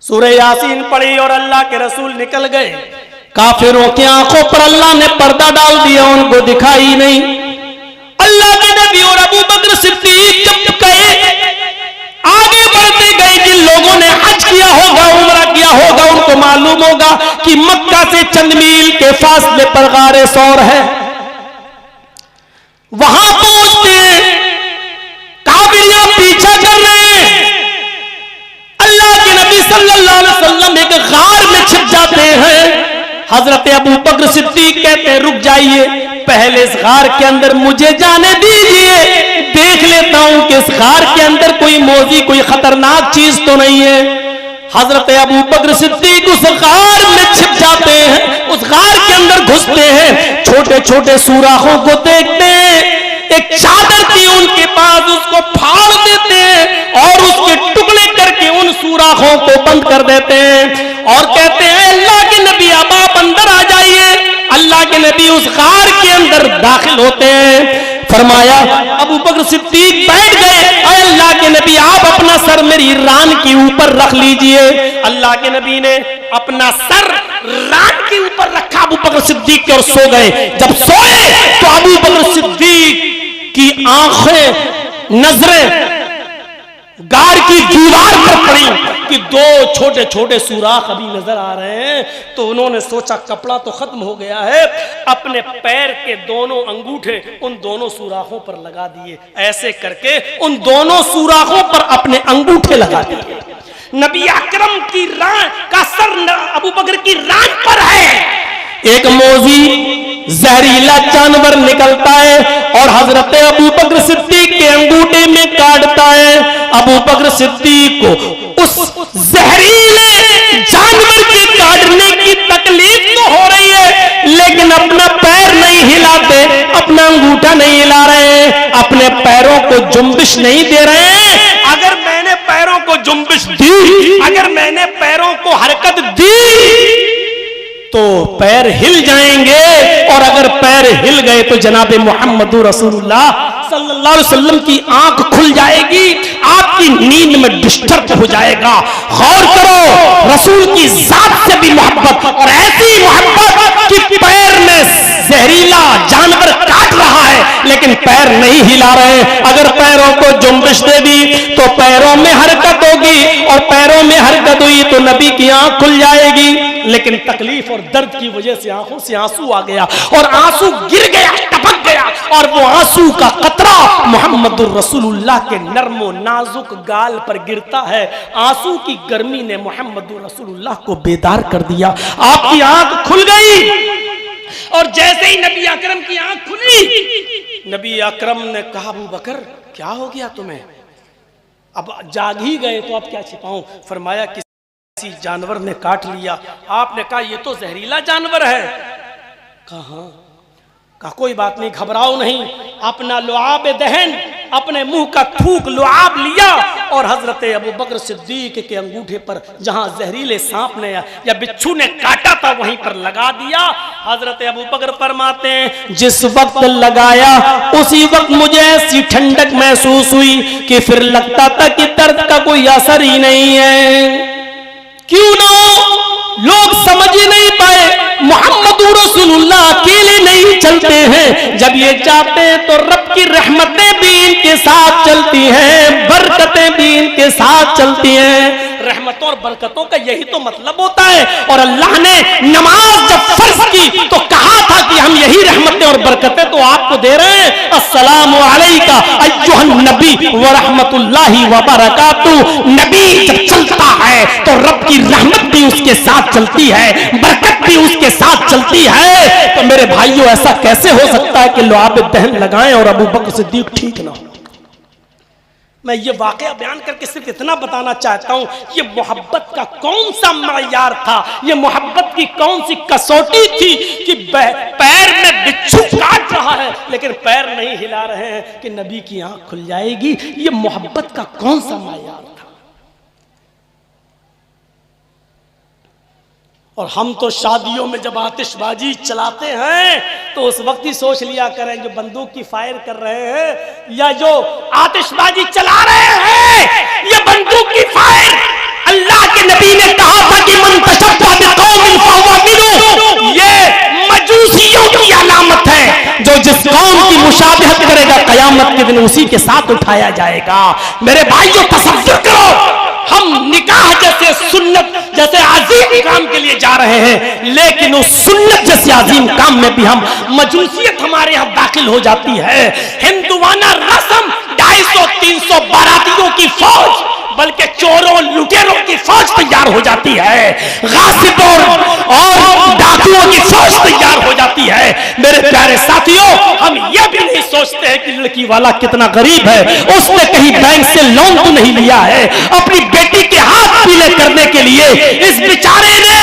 सूरह यासीन पढ़ी और अल्लाह के रसूल निकल गए। काफिरों की आंखों पर अल्लाह ने पर्दा डाल दिया, उनको दिखाई नहीं। अल्लाह के नबी और अबू बकर सिद्दीक जब गए, आगे बढ़ते गए, जिन लोगों ने हज किया होगा, उम्रा किया होगा, उनको मालूम होगा कि मक्का से चंद मील के फासले पर गारे सौर है। वहां पहुंचते हैं, काफिरियां पीछा कर रहे हैं। अल्लाह के नबी सल्लल्लाहु अलैहि वसल्लम एक गार में छिप जाते हैं। हजरत अबू बकर सिद्दीक कहते हैं, रुक जाइए, पहले इस गार के अंदर मुझे जाने दीजिए, देख लेता हूं कि इस गार के अंदर कोई मौजी, कोई खतरनाक चीज तो नहीं है। हजरत अबू बकर सिद्दीक उस गार में छिप जाते हैं, उस गार के अंदर घुसते हैं, छोटे छोटे सुराखों को देखते हैं। एक चादर थी उनके पास, उसको फाड़ देते हैं और उसके टुकड़े करके उन सुराखों को बंद कर देते हैं और कहते हैं, अल्लाह के नबी अब आप अंदर आ जाइए। अल्लाह के नबी उस गार के अंदर दाखिल होते हैं। फरमाया, अबू बकर सिद्दीक बैठ गए, अल्लाह के नबी आप अपना सर मेरी रान के ऊपर रख लीजिए। अल्लाह के नबी ने अपना सर रान के ऊपर रखा अबू बकर सिद्दीक के और सो गए। जब सोए तो अबू बकर सिद्दीक की आंखें, नजरें गार की दीवार पर पड़ी कि दो छोटे छोटे सुराख अभी नजर आ रहे हैं। तो उन्होंने सोचा कपड़ा तो खत्म हो गया है, अपने पैर के दोनों अंगूठे उन दोनों सुराखों पर लगा दिए। ऐसे करके उन दोनों सुराखों पर अपने अंगूठे लगा दिए। नबी अकरम की रान का सर अबू बकर की रान पर है। एक मौजी जहरीला जानवर निकलता है और हजरत अबू बकर सिद्दीक के अंगूठे में काटता है। अबू बकर सिद्दीक को उस जहरीले जानवर के काटने की तकलीफ तो हो रही है, लेकिन अपना पैर नहीं हिलाते, अपना अंगूठा नहीं हिला रहे हैं, अपने पैरों को जुम्बिश नहीं दे रहे हैं। अगर मैंने पैरों को जुम्बिश दी, अगर मैंने पैरों को हरकत दी तो पैर हिल जाएंगे, और अगर पैर हिल गए तो जनाब मोहम्मद रसूलुल्लाह सल्लल्लाहु अलैहि वसल्लम की आंख खुल जाएगी, आपकी नींद में डिस्टर्ब हो जाएगा। गौर करो, रसूल की जात से भी मोहब्बत, और ऐसी मोहब्बत कि पैर में जहरीला जानवर काट रहा है लेकिन पैर नहीं हिला रहे। अगर पैरों को जुम्बिश दे दी तो पैरों में हरकत होगी, और पैरों में हरकत हुई तो नबी की आंख खुल जाएगी। लेकिन तकलीफ और दर्द की वजह से आंखों से आंसू आ गया और आंसू गिर गया, टपक गया, और वो आंसू का कतरा मोहम्मदुर रसूलुल्लाह के नर्मो नाजुक गाल पर गिरता है। आंसू की गर्मी ने मोहम्मदुर रसूलुल्लाह को बेदार कर दिया। आपकी आंख खुल गई, और जैसे ही नबी अकरम की आंख खुली, नबी अकरम ने कहा, अबू बकर क्या हो गया तुम्हें? अब जाग ही गए तो अब क्या छिपाऊं? फरमाया, किसी जानवर ने काट लिया। आपने कहा, ये तो जहरीला जानवर है। कहा कोई बात नहीं, घबराओ नहीं। अपना लुआब दहन, अपने मुंह का थूक लुआब लिया और हजरत अबू बकर सिद्दीक के अंगूठे पर जहां जहरीले सांप ने या बिच्छू ने काटा था वहीं पर लगा दिया। हजरत अबू बकर फरमाते हैं, जिस वक्त लगाया उसी वक्त मुझे ऐसी ठंडक महसूस हुई कि फिर लगता था कि दर्द का कोई असर ही नहीं है। क्यों ना लोग समझ ही नहीं पाए, मोहम्मद रसूलुल्लाह अकेले नहीं चलते हैं। जब ये चाहते हैं तो रब की रहमतें भी इनके साथ चलती हैं, बरकतें भी इनके साथ चलती हैं। रहमतों और बरकतों का यही तो मतलब होता है। और अल्लाह ने नमाज जब फर्ज की तो कहा था कि हम यही रहमतें और बरकतें तो आपको दे रहे हैं। अस्सलामु अलैका अय्युहन नबी व रहमतुल्लाहि व बरकातुहू। नबी जब चलता है तो रब की रहमत भी उसके साथ चलती है, बरकत भी उसके साथ चलती है। तो मेरे भाइयों, ऐसा कैसे हो सकता है कि लुआब दहन लगाएं और अबू बकर सिद्दीक ठीक ना हो? मैं ये वाकया बयान करके सिर्फ इतना बताना चाहता हूं, ये मोहब्बत का कौन सा मयार था, ये मोहब्बत की कौन सी कसौटी थी कि पैर में बिच्छू काट रहा है लेकिन पैर नहीं हिला रहे हैं कि नबी की आंख खुल जाएगी। ये मोहब्बत का कौन सा मयार था? और हम तो शादियों में जब आतिशबाजी चलाते हैं तो उस वक्त ही सोच लिया करें, जो बंदूक की फायर कर रहे हैं या जो आतिशबाजी चला रहे हैं, ये बंदूक की फायर अल्लाह के नबी ने कहा था कि मन तशब्बह बिकौमिन फहुवा मिन्हुम, ये मजूसियों की अलामत है, जो जिस कौम की मुशाबहत करेगा कयामत के दिन उसी के साथ उठाया जाएगा। मेरे भाइयों तसव्वुर करो, हम निकाह जैसे सुन्नत जैसे अजीम काम के लिए जा रहे हैं, लेकिन उस सुन्नत जैसे अजीम काम में भी हम मजूसियत हमारे यहाँ दाखिल हो जाती है। हिंदुवाना रस्म 250-300 बारातियों की फौज, बल्कि चोरों लुटेरों की फौज तैयार हो जाती है, गासिबों और डाकुओं की फौज तैयार हो जाती है। मेरे प्यारे साथियों, हम ये भी नहीं सोचते हैं कि लड़की वाला कितना गरीब है, उसने कहीं बैंक से लोन तो नहीं लिया है, अपनी बेटी के हाथ पीले करने के लिए इस बेचारे ने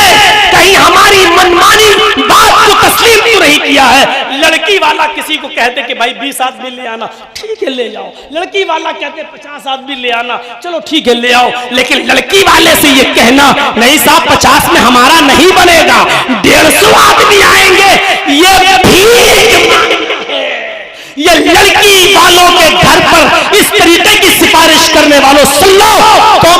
कहीं हमारी मनमानी बात को तस्लीम तो नहीं किया है। लड़की वाला किसी को कहते कि भाई 20 आदमी ले आना, ठीक है ले जाओ। लड़की वाला कहते 50 आदमी ले आना, चलो ठीक है ले आओ। लेकिन लड़की वाले से ये कहना नहीं साहब 50 में हमारा नहीं बनेगा, 150 आदमी आएंगे, ये भीख ये लड़की वालों के घर पर इस तरीके की सिफारिश करने वालों सुन लो, तुम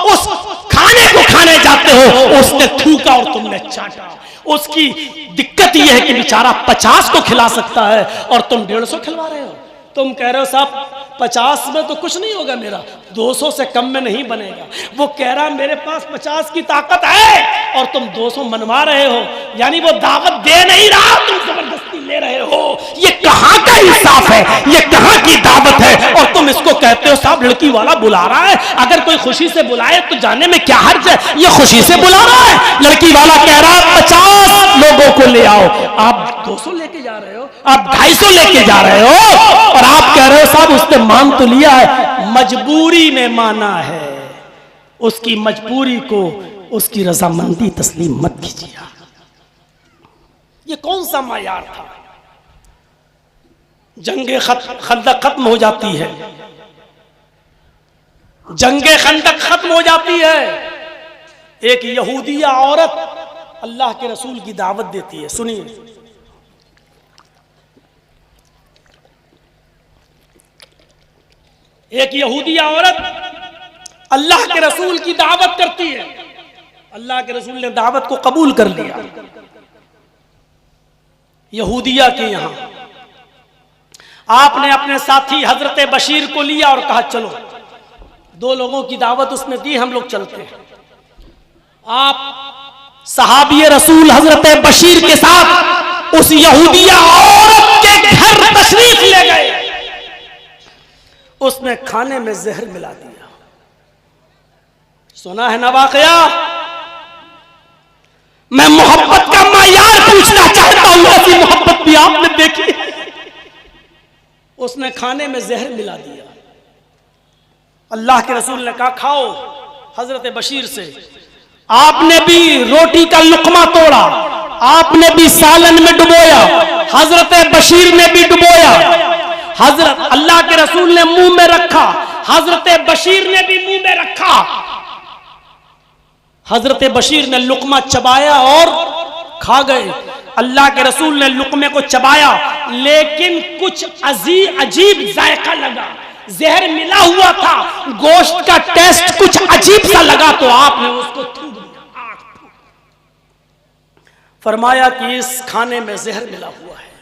उस खाने को खाने जाते हो, उसने थूका और तुमने चाटा। उसकी दिक्कत यह है कि बेचारा 50 को खिला सकता है और तुम 150 खिलवा रहे हो। तुम कह रहे हो साहब 50 में तो कुछ नहीं होगा, मेरा 200 से कम में नहीं बनेगा। वो कह रहा मेरे पास 50 की ताकत है और तुम 200 मनवा रहे हो, यानी वो दावत दे नहीं रहा, तुम जबरदस्ती ले रहे हो। ये कहां का इंसाफ है, ये कहां की दावत है? और तुम इसको कहते हो साहब लड़की वाला बुला रहा है, अगर कोई खुशी से बुलाए तो जाने में क्या हर्ज है, ये खुशी से बुला रहा है। लड़की वाला कह रहा है 50 लोगों को ले आओ, आप 200 लेके जा रहे हो, आप 250 लेके जा रहे हो, और आप कह रहे हो साहब उसने मान तो लिया है, मजबूरी में माना है, उसकी मजबूरी को उसकी रजामंदी तस्लीम मत कीजिए। ये कौन सा मायार था? जंगे खंदक खत्म हो जाती है, जंगे खंदक खत्म हो जाती है, एक यहूदिया औरत अल्लाह के रसूल की दावत देती है। सुनिए, एक यहूदिया औरत अल्लाह के रसूल की दावत करती है। अल्लाह के रसूल ने दावत को कबूल कर लिया। यहूदिया के यहां आपने अपने साथी हजरत बशीर को लिया और कहा चलो, 2 लोगों की दावत उसने दी, हम लोग चलते हैं। आप सहाबी रसूल हजरत बशीर के साथ उस यहूदिया औरत के घर तशरीफ ले गए। उसने खाने में जहर मिला दिया। सुना है ना वाकया? मैं मोहब्बत का मायार पूछना चाहता हूं, ऐसी मोहब्बत भी आपने देखी? उसने खाने में जहर मिला दिया। अल्लाह के रसूल ने कहा खाओ। हजरत बशीर से आपने भी रोटी का लुकमा तोड़ा, आपने भी सालन में डुबोया, हजरत बशीर ने भी डुबोया। हजरत अल्लाह के रसूल ने मुंह में रखा, हजरत बशीर ने भी मुंह में रखा। हजरत बशीर ने लुकमा चबाया और खा गए। अल्लाह के रसूल ने लुकमे को चबाया, लेकिन कुछ अजीब जायका लगा, जहर मिला हुआ था, गोश्त का टेस्ट कुछ अजीब सा लगा, तो आपने उसको थूक दिया। फरमाया कि इस खाने में जहर मिला हुआ है।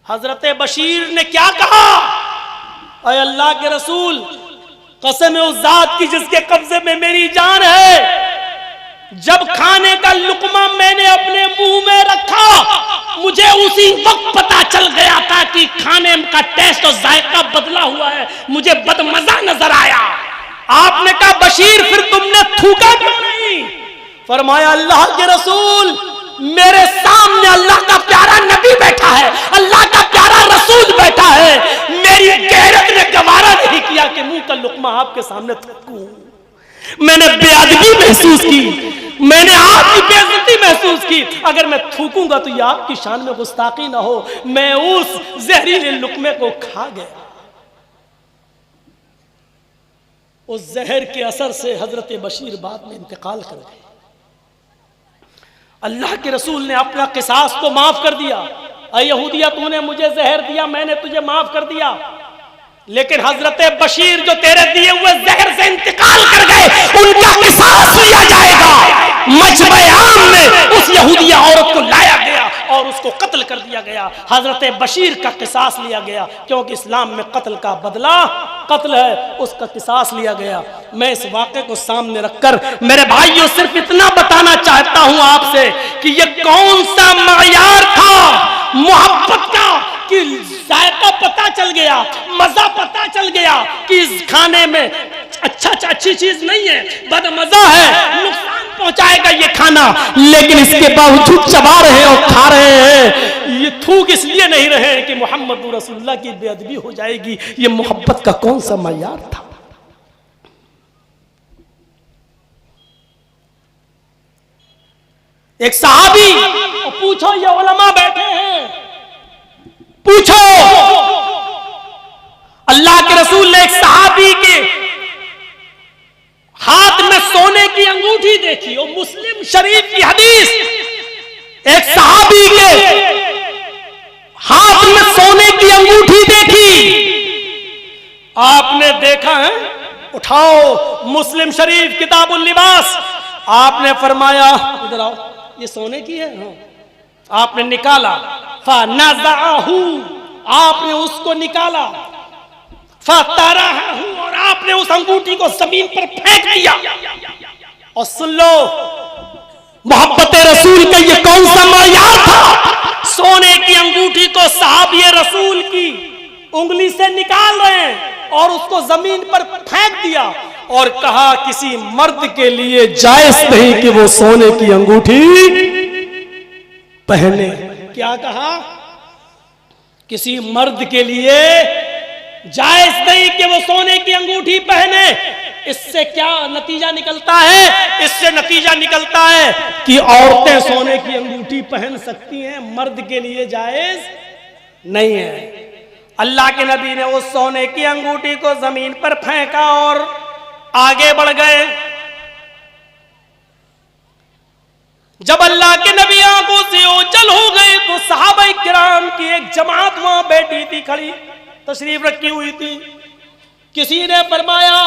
हजरत बशीर ने क्या कहा? अय अल्लाह के रसूल, कसम उस जात की जिसके कब्जे में मेरी जान है, जब खाने का लुकमा मैंने अपने मुंह में रखा, मुझे उसी वक्त पता चल गया था कि खाने का टेस्ट और जायका बदला हुआ है, मुझे बदमजा नजर आया। आपने कहा बशीर फिर तुमने थूका क्यों नहीं? फरमाया अल्लाह के रसूल, मेरे सामने अल्लाह का प्यारा नबी बैठा है, अल्लाह का प्यारा रसूल बैठा है, मेरी गैरत ने गवारा नहीं किया कि मुंह का लुकमा आपके सामने थूकूं। मैंने बेअदबी महसूस की, मैंने आपकी बेइज्जती महसूस की। अगर मैं थूकूंगा तो ये आपकी शान में गुस्ताखी ना हो। मैं उस जहरीले लुकमे को खा गया। उस जहर के असर से हजरत बशीर बाद में इंतकाल कर गए। अल्लाह के रसूल ने अपना किसास तो माफ कर दिया। अय यहूदिया, तूने मुझे जहर दिया, मैंने तुझे माफ कर दिया, लेकिन हजरत बशीर जो तेरे दिए हुए जहर से इंतकाल कर गए, उनका किसास लिया जाएगा। मजमे आम में उस यहूदिया औरत को लाया गया और उसको कत्ल कर दिया गया। हजरत बशीर का किसास लिया गया, क्योंकि इस्लाम में कत्ल का बदला कत्ल है, उसका किसास लिया गया। मैं इस वाक़े को सामने रखकर मेरे भाइयों सिर्फ इतना बताना चाहता हूं आपसे कि ये कौन सा मयार था मोहब्बत का, कि जायका पता चल गया, मजा पता चल गया कि इस खाने में अच्छी चीज नहीं है, बदमजा है, नुकसान पहुंचाएगा ये खाना, लेकिन इसके बावजूद चबा रहे हैं और खा रहे हैं। ये थूक इसलिए नहीं रहे कि मोहम्मद रसूलुल्लाह की बेअदबी हो जाएगी। ये मोहब्बत का कौन सा मयार था? एक सहाबी, पूछो, ये उलमा बैठे हैं, पूछो, अल्लाह के रसूल ने एक सहाबी के हाथ में सोने की अंगूठी देखी, और मुस्लिम शरीफ की हदीस, एक सहाबी के हाथ में सोने की अंगूठी देखी, आपने देखा है, उठाओ मुस्लिम शरीफ किताबुल लिबास, आपने फरमाया इधर आओ, ये सोने की है। हाँ। आपने निकाला, फनज़अहू, आपने उसको निकाला, फतरहू, और आपने उस अंगूठी को जमीन पर फेंक दिया। और सुन लो, मोहब्बत रसूल का ये कौन सा मयार था? सोने की अंगूठी को सहाबी रसूल की उंगली से निकाल रहे हैं और उसको जमीन पर फेंक दिया और कहा किसी मर्द के लिए जायज नहीं कि वो सोने की अंगूठी पहने। क्या कहा? किसी मर्द के लिए जायज नहीं कि वो सोने की अंगूठी पहने। इससे क्या नतीजा निकलता है? इससे नतीजा निकलता है कि औरतें सोने की अंगूठी पहन सकती हैं, मर्द के लिए जायज नहीं है। अल्लाह के नबी ने उस सोने की अंगूठी को जमीन पर फेंका और आगे बढ़ गए। जब अल्लाह के नबी आंखों से ओझल हो गए तो सहाबा किराम की एक जमात वहां बैठी थी, खड़ी तशरीफ रखी हुई थी। किसी ने फरमाया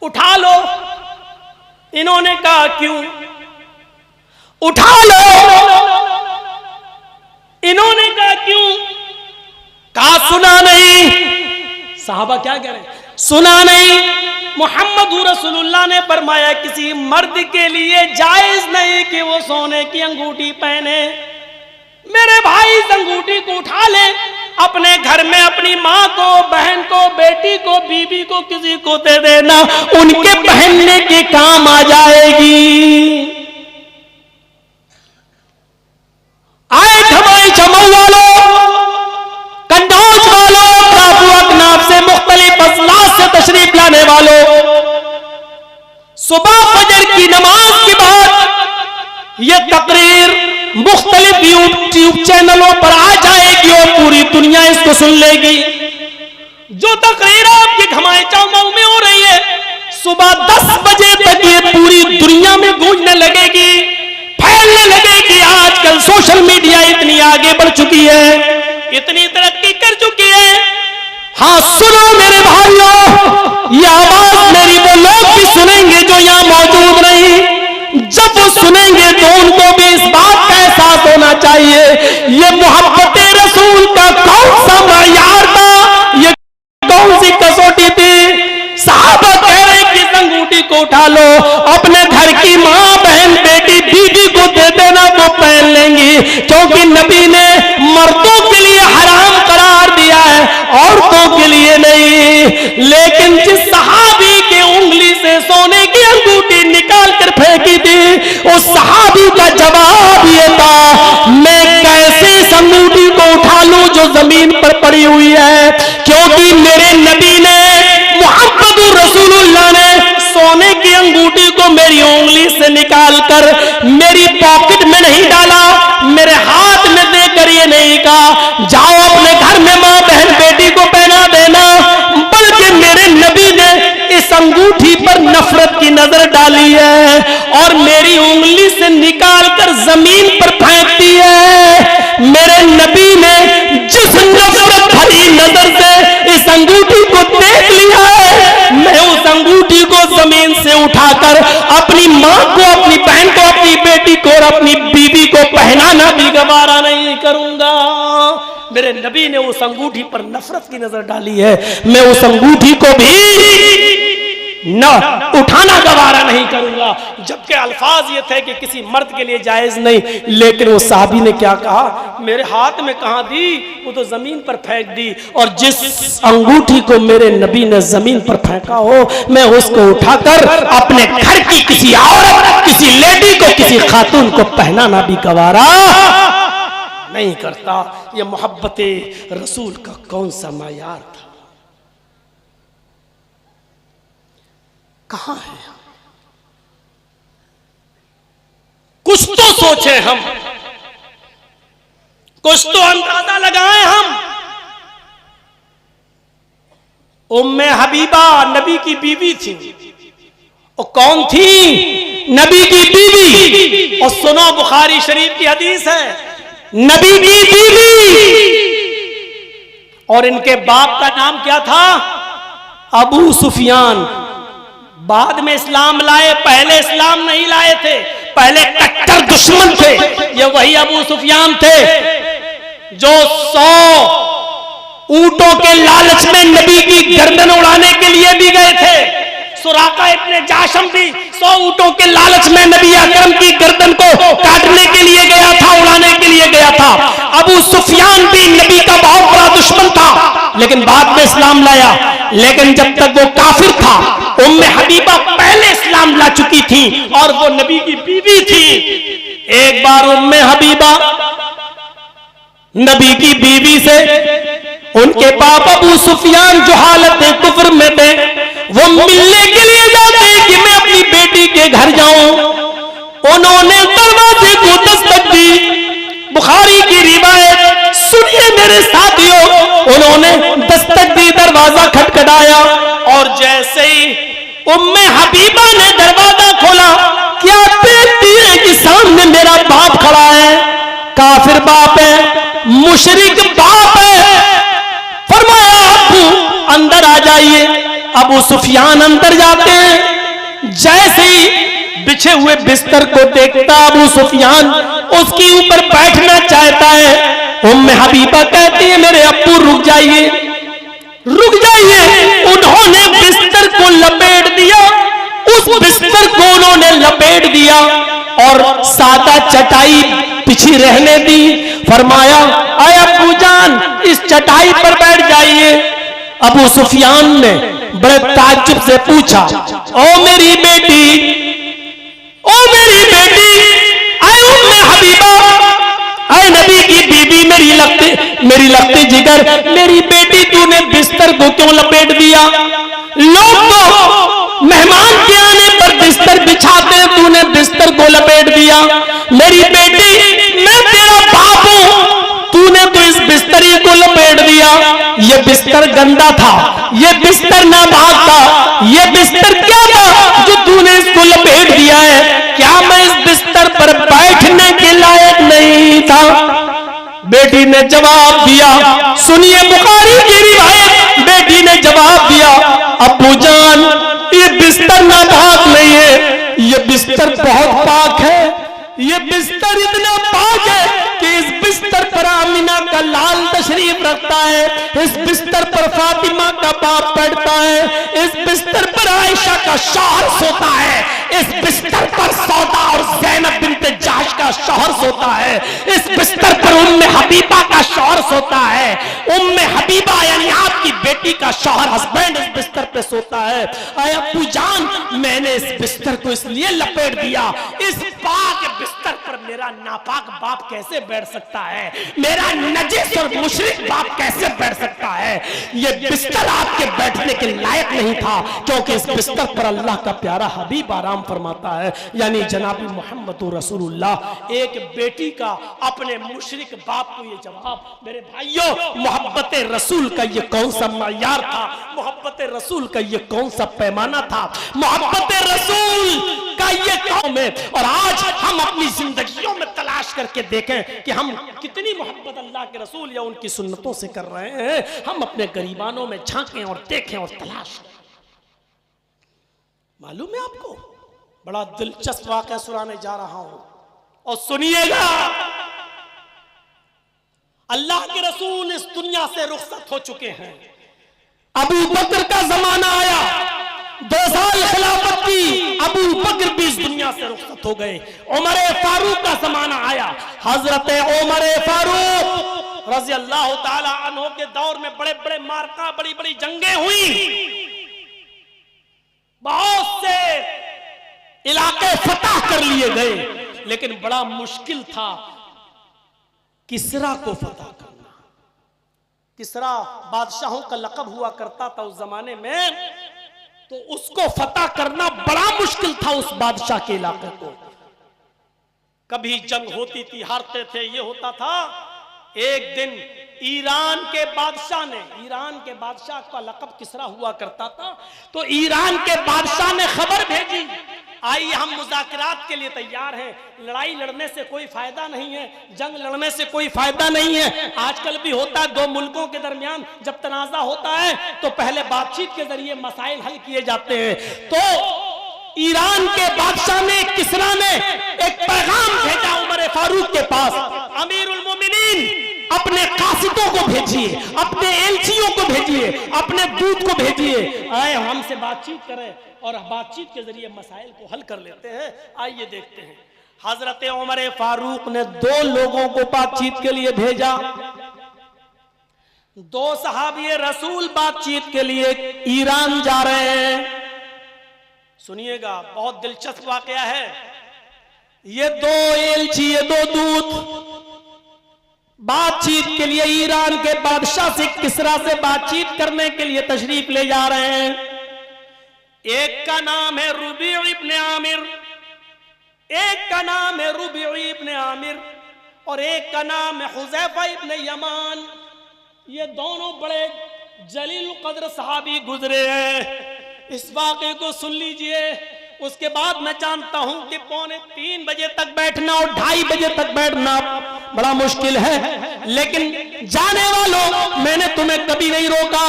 उठा लो। इन्होंने कहा क्यों? उठा लो। इन्होंने कहा क्यों? कहा सुना नहीं। साहबा क्या कह रहे हैं? सुना नहीं। मोहम्मद रसूलुल्लाह ने फरमाया किसी मर्द के लिए जायज नहीं कि वो सोने की अंगूठी पहने। मेरे भाई इस अंगूठी को उठा ले, अपने घर में अपनी माँ को, बहन को, बेटी को, बीबी को, किसी को दे देना, उनके पहनने के काम आ जाएगी। आए धमाई जमाऊ वालों, कंडोज वालों, काबू अकनाफ से मुख्तलिफ अजलास से तशरीफ लाने वालों, सुबह फजर की नमाज के बाद ये तकरीर मुख्तलिफ यूट्यूब चैनलों पर आ जाएगी और पूरी दुनिया इसको सुन लेगी। जो तकरीर आपकी घमाए चौमाऊ में हो रही है, सुबह 10 बजे तक ये पूरी दुनिया में गूंजने लगेगी, फैलने लगेगी। आजकल सोशल मीडिया इतनी आगे बढ़ चुकी है, इतनी तरक्की कर चुकी है। हाँ सुनो मेरे भाइयों, ये आवाज मेरी वो लोग भी सुनेंगे जो यहाँ मौजूद नहीं। जब वो सुनेंगे तो उनको भी इस बात का एहसास होना चाहिए ये मोहब्बत रसूल का कौन सा मयार था, ये कौन सी कसौटी थी। साहबा कह रहे कि इस अंगूठी को उठा लो, अपने घर की माँ, बहन, बेटी, बीवी को दे देना, वो पहन लेंगी, क्योंकि नबी ने मर्दों के लिए हराम करार दिया है, औरतों के लिए नहीं। लेकिन जिस सहाबी के उंगली से सोने की अंगूठी निकाल कर फेंकी थी, उस सहाबी का जवाब ये था मैं कैसे इस अंगूठी को उठा लूं जो जमीन पर पड़ी हुई है, क्योंकि मेरे नबी ने, मोहम्मद रसूलुल्लाह ने सोने की अंगूठी को मेरी उंगली से निकालकर मेरी पॉकेट में नहीं डाला, मेरे हाथ में देकर ये नहीं कहा जाओ अपने घर में माँ, बहन, बेटी को पहना देना, बल्कि मेरे नबी ने इस अंगूठी पर नफरत की नजर डाली है और मेरी उंगली से निकालकर जमीन पर फेंक दी है। मेरे नबी ने जिस नफरत भरी नजर से इस उठाकर अपनी माँ को, अपनी बहन को, अपनी बेटी को और अपनी बीवी को पहनाना भी गवारा नहीं करूंगा। मेरे नबी ने उस अंगूठी पर नफरत की नजर डाली है, मैं उस अंगूठी को भी न उठाना गवारा नहीं करूंगा। जबकि अल्फाज ये थे कि किसी मर्द के लिए जायज नहीं, लेकिन वो साहबी ने क्या कहा, मेरे हाथ में कहां दी, वो तो जमीन पर फेंक दी। और जिस अंगूठी को मेरे नबी ने जमीन पर फेंका हो, मैं उसको उठाकर अपने घर की किसी औरत, किसी लेडी को, किसी खातून को पहनाना भी गवारा नहीं करता। ये मोहब्बते रसूल का कौन सा मायार था, कहां है? कुछ तो सोचें हम, कुछ तो अंदाजा लगाएं हम। उम्मे हबीबा नबी की बीवी थी। और कौन थी? नबी की बीवी। और सुनो, बुखारी शरीफ की हदीस है, नबी की बीवी। और इनके बाप का नाम क्या था? अबू सुफियान। बाद में इस्लाम लाए, पहले इस्लाम नहीं लाए थे, पहले कट्टर दुश्मन थे। ये वही अबू सुफियान थे जो 100 ऊंटों के लालच में नबी की गर्दन उड़ाने के लिए भी गए थे। सुराका इब्ने जाशम भी 100 ऊंटों के लालच में नबी अकरम की गर्दन को काटने के लिए गया था, उड़ाने के लिए गया था। अबू सुफियान भी नबी का बहुत बड़ा दुश्मन था, लेकिन बाद में इस्लाम लाया। लेकिन जब तक वो काफिर था, उम्मे हबीबा पहले इस्लाम ला चुकी थी और वो नबी की बीवी थी। एक बार उम्मे हबीबा नबी की बीवी से उनके बाप अबू सुफियान जो हालत कुफ्र में थे, वो मिलने के लिए जाते कि मैं अपनी बेटी के घर जाऊं। उन्होंने दरवाजे को दस्तक दी। बुखारी की रिवायत सुनिए मेरे साथियों, उन्होंने दस्तक दी, दरवाजा खटखटाया और जैसे ही उम्मे हबीबा ने दरवाजा खोला, क्या देखती है कि सामने मेरा बाप खड़ा है, काफिर बाप है, मुशरिक बाप है। फरमाया अबू अंदर आ जाइए। अबू सुफियान अंदर जाते हैं, जैसे ही बिछे हुए बिस्तर को देखता अबू सुफियान उसके ऊपर बैठना चाहता है। उम्मे हबीबा कहती है मेरे अब्बू रुक जाइए, रुक जाइए। उन्होंने बिस्तर को लपेट दिया, उस बिस्तर को उन्होंने लपेट दिया और सादा चटाई पिछी रहने दी। फरमाया आए अब्बू जान इस चटाई पर बैठ जाइए। अबू सुफियान ने बड़े ताज्जुब से पूछा, ओ मेरी बेटी, ओ मेरी बेटी, आए उम्मे हबीबा, आए नबी की बीबी, मेरी लगती जिगर, मेरी बेटी तूने बिस्तर को क्यों लपेट दिया? लोग तो मेहमान के आने पर बिस्तर बिछाते, तूने बिस्तर को लपेट दिया। मेरी बेटी मैं तेरा बाप हूं, तूने तो इस बिस्तरी को लपेट दिया। ये बिस्तर गंदा था, ये बिस्तर नापाक था, ये बिस्तर क्या था जो तूने इसको लपेट दिया है? क्या मैं इस बिस्तर पर बैठने के लायक नहीं था? बेटी ने जवाब दिया, सुनिए बुखारी की रिवायत, बेटी ने जवाब दिया, अब्बू जान ये बिस्तर नापाक नहीं है, ये बिस्तर बहुत पाक है। ये बिस्तर इतना पाक है कि इस बिस्तर पर आमिना का लाल तशरीफ रखता है, इस बिस्तर पर फातिमा का बाप बैठता है, इस बिस्तर पर आयशा का शौहर सोता है, इस बिस्तर पर सौदा और ज़ैनब बिन्त जहश का शौहर सोता है, इस बिस्तर पर उम्मे हबीबा का शौहर सोता है। उम्मे हबीबा यानी आपकी बेटी का शौहर, हस्बैंड इस बिस्तर पे सोता है। आए अब्बू जान मैंने इस बिस्तर को इसलिए लपेट दिया, इस पाक बिस्तर पर मेरा नापाक बाप कैसे बैठ सकता है? मेरा नजीस और मुशरिक बाप कैसे बैठ सकता है? ये बिस्तर आपके बैठने के लायक नहीं था, क्योंकि इस बिस्तर पर अल्लाह का प्यारा हबीब आराम फरमाता है, यानी जनाबी मोहम्मद रसूलुल्लाह। एक बेटी का अपने मुशरिक बाप को ये जवाब, मेरे भाइयों मोहब्बत रसूल का ये कौन सा मयार था? मोहब्बत रसूल का ये कौन सा पैमाना था? मोहब्बत रसूल का ये कौम है। और आज हम अपनी जिंदगियों में तलाश करके देखें कि हम कितनी मोहब्बत अल्लाह के रसूल या उनकी सुन्नतों से कर रहे हैं। हम अपने गरीबानों में झांकें और देखें और तलाश करें। मालूम है आपको बड़ा दिलचस्प वाक़या सुनाने जा रहा हूं और सुनिएगा। अल्लाह के रसूल इस दुनिया से रुखसत हो चुके हैं। अबू बकर का जमाना आया, 2 साल खिलाफत की, अबू बकर भी इस दुनिया से रुखसत हो गए। उमर फारूक का जमाना आया, हजरत उमर फारूक रज़ी अल्लाह ताला अन्हु के दौर में बड़े बड़े मार्का, बड़ी बड़ी जंगें हुई, बहुत से इलाके फतह कर लिए गए, लेकिन बड़ा मुश्किल था किसरा को फतह करना। किसरा बादशाहों का लक़ब हुआ करता था उस जमाने में, तो उसको फतह करना बड़ा मुश्किल था उस बादशाह के इलाके को। कभी जंग होती थी, हारते थे, ये होता था। एक दिन ईरान के बादशाह ने, ईरान के बादशाह का लक़ब किसरा हुआ करता था, तो ईरान के बादशाह ने खबर भेजी, आइए हम मुज़ाकरात के लिए तैयार हैं, लड़ाई लड़ने से कोई फायदा नहीं है, जंग लड़ने से कोई फायदा नहीं है। आजकल भी होता है, 2 मुल्कों के दरमियान जब तनाज़ा होता है तो पहले बातचीत के जरिए मसाइल हल किए जाते हैं। तो ईरान के बादशाह ने, किसरा ने एक पैगाम भेजा उमर फारूक के पास, अमीरुल मोमिनीन अपने कासिदों को भेजिए, अपने एलचियों को भेजिए, अपने दूत को भेजिए, आए हमसे बातचीत करें और बातचीत के जरिए मसाइल को हल कर लेते हैं। आइए देखते हैं। हजरत उमर फारूक ने 2 लोगों को बातचीत के लिए भेजा। 2 सहाबी रसूल बातचीत के लिए ईरान जा रहे हैं। सुनिएगा, बहुत दिलचस्प वाकया है। ये 2 एलची, ये 2 दूत बातचीत के लिए ईरान के बादशाह से, किसरा से बातचीत करने के लिए तशरीफ ले जा रहे हैं। एक का नाम है रुबी इब्न आमिर, एक का नाम है रुबी इब्न आमिर और एक का नाम है हुज़ैफा इब्न यमान। ये दोनों बड़े जलील कद्र सहाबी गुजरे हैं। इस वाक़े को सुन लीजिए। उसके बाद मैं जानता हूं कि 2:45 बजे तक बैठना और 2:30 बजे तक बैठना बड़ा मुश्किल है, लेकिन जाने वालों, मैंने तुम्हें कभी नहीं रोका।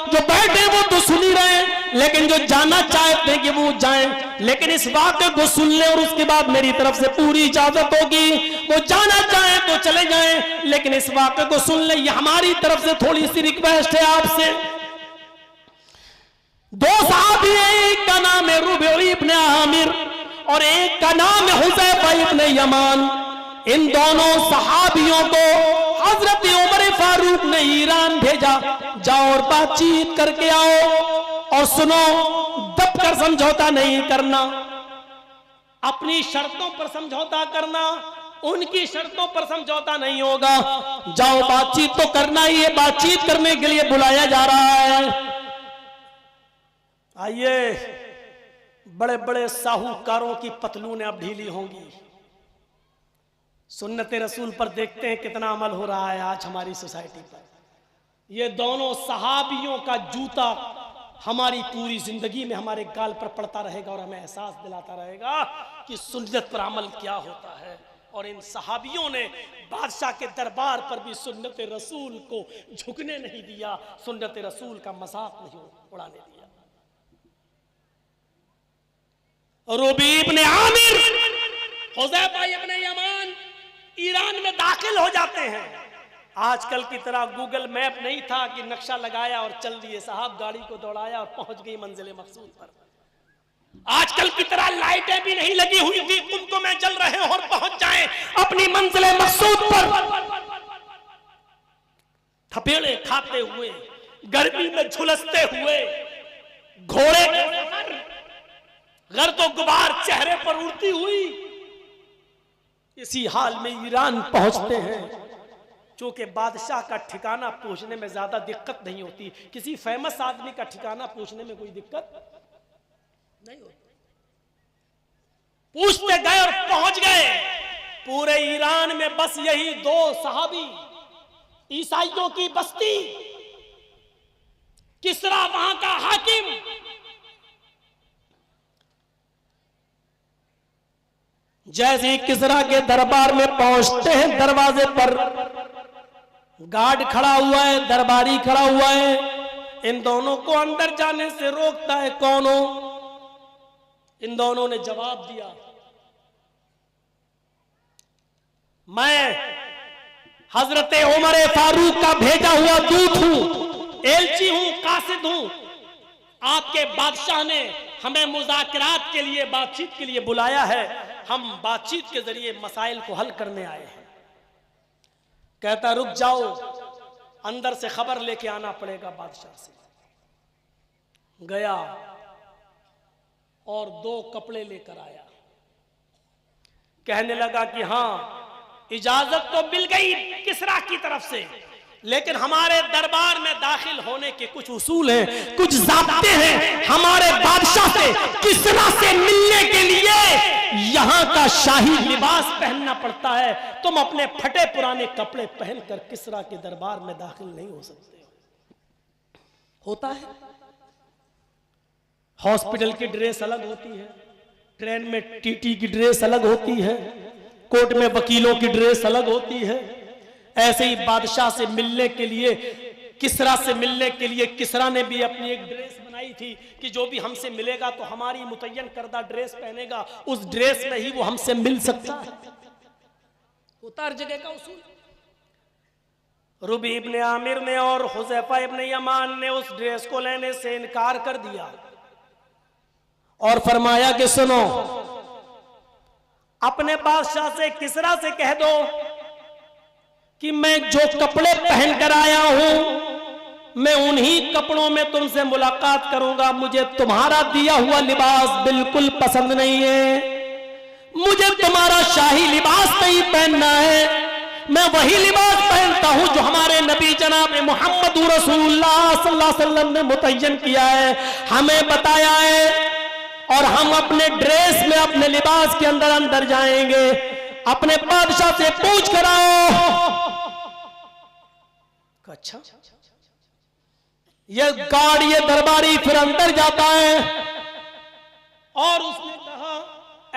जो बैठे वो तो सुन ही रहे हैं, लेकिन जो जाना चाहते हैं कि वो जाएं। लेकिन इस वाक़े को सुन ले और उसके बाद मेरी तरफ से पूरी इजाजत होगी। वो जाना चाहे तो चले जाएं, लेकिन इस वाक़े को सुन ले, ये हमारी तरफ से थोड़ी सी रिक्वेस्ट है आपसे। 2 साहबी हैं, एक का नाम है रुबई इब्न आमिर और एक का नाम है हुज़ैफा इब्न यमान। इन दोनों सहाबियों को हजरत उमर फारूक ने ईरान भेजा, जाओ और बातचीत करके आओ और सुनो, दब कर समझौता नहीं करना, अपनी शर्तों पर समझौता करना, उनकी शर्तों पर समझौता नहीं होगा। जाओ, बातचीत तो करना ही है, बातचीत करने के लिए बुलाया जा रहा है। आइए, बड़े बड़े साहूकारों की पतलूनें अब ढीली होंगी। सुन्नत रसूल पर देखते हैं कितना अमल हो रहा है आज हमारी सोसाइटी पर। ये दोनों सहाबियों का जूता हमारी पूरी जिंदगी में हमारे गाल पर पड़ता रहेगा और हमें एहसास दिलाता रहेगा कि सुन्नत पर अमल क्या होता है। और इन सहाबियों ने बादशाह के दरबार पर भी सुन्नत रसूल को झुकने नहीं दिया, सुन्नत रसूल का मजाक नहीं उड़ाने दिया। रुबी इब्न आमिर, हुज़ैफा इब्न यमान ईरान में दाखिल हो जाते हैं। आजकल की तरह गूगल मैप नहीं था कि नक्शा लगाया और चल दिए साहब, गाड़ी को दौड़ाया और पहुंच गई मंजिल मकसूद पर। आजकल की तरह लाइटें भी नहीं लगी हुई थी कुमकुम में जल रहे और पहुंच जाएं अपनी मंजिल मकसूद पर। थपेड़े खाते हुए, गर्मी में झुलसते हुए, घोड़े घर तो गुबार चेहरे पर उड़ती हुई, इसी हाल में ईरान पहुंचते हैं। चूंकि बादशाह का ठिकाना पूछने में ज्यादा दिक्कत नहीं होती, किसी फेमस आदमी का ठिकाना पूछने में कोई दिक्कत नहीं होती। पूछते गए और पहुंच गए। पूरे ईरान में बस यही 2 सहाबी, ईसाइयों की बस्ती, किसरा वहां का हाकिम। जैसे ही किसरा के दरबार में पहुंचते हैं, दरवाजे पर गार्ड खड़ा हुआ है, दरबारी खड़ा हुआ है। इन दोनों को अंदर जाने से रोकता है। कौन हो? इन दोनों ने जवाब दिया, मैं हजरत उमर फारूक का भेजा हुआ दूत हूं, एलची हूं, कासिद हूं। आपके बादशाह ने हमें मुज़ाकरात के लिए, बातचीत के लिए बुलाया है। हम बातचीत के जरिए मसाइल को हल करने आए हैं। कहता रुक जाओ, अंदर से खबर लेके आना पड़ेगा बादशाह से। गया और 2 कपड़े लेकर आया। कहने लगा कि हां, इजाजत तो मिल गई किसरा की तरफ से, लेकिन हमारे दरबार में दाखिल होने के कुछ उसूल हैं, कुछ ज़ाब्ते हैं। हमारे बादशाह से, किसरा से मिलने के लिए यहां का शाही लिबास पहनना पड़ता है। तुम अपने फटे पुराने कपड़े पहनकर किसरा के दरबार में दाखिल नहीं हो सकते। होता है, हॉस्पिटल की ड्रेस अलग होती है, ट्रेन में टीटी की ड्रेस अलग होती है, कोर्ट में वकीलों की ड्रेस अलग होती है। ऐसे ही बादशाह से मिलने के लिए, किसरा से मिलने के लिए किसरा ने भी अपनी एक ड्रेस बनाई थी कि जो भी हमसे मिलेगा तो हमारी मुतय्यन करदा ड्रेस पहनेगा, उस ड्रेस में ही वो हमसे मिल सकता है। होता हर जगह का उसूल। रुबी इब्ने आमिर ने और हुज़ैफा इब्ने यमान ने उस ड्रेस को लेने से इनकार कर दिया और फरमाया कि सुनो, अपने बादशाह से, किसरा से कह दो कि मैं जो कपड़े पहन कर आया हूं, मैं उन्हीं कपड़ों में तुमसे मुलाकात करूंगा। मुझे तुम्हारा दिया हुआ लिबास बिल्कुल पसंद नहीं है। मुझे तुम्हारा शाही लिबास नहीं पहनना है। मैं वही लिबास पहनता हूं जो हमारे नबी जनाब मोहम्मद रसूलुल्लाह सल्लल्लाहु अलैहि वसल्लम ने मुतय्यन किया है, हमें बताया है। और हम अपने ड्रेस में, अपने लिबास के अंदर अंदर जाएंगे। अपने बादशाह से पूछ कर आओ। अच्छा, ये गार्ड, ये दरबारी फिर अंदर जाता है और उसने कहा,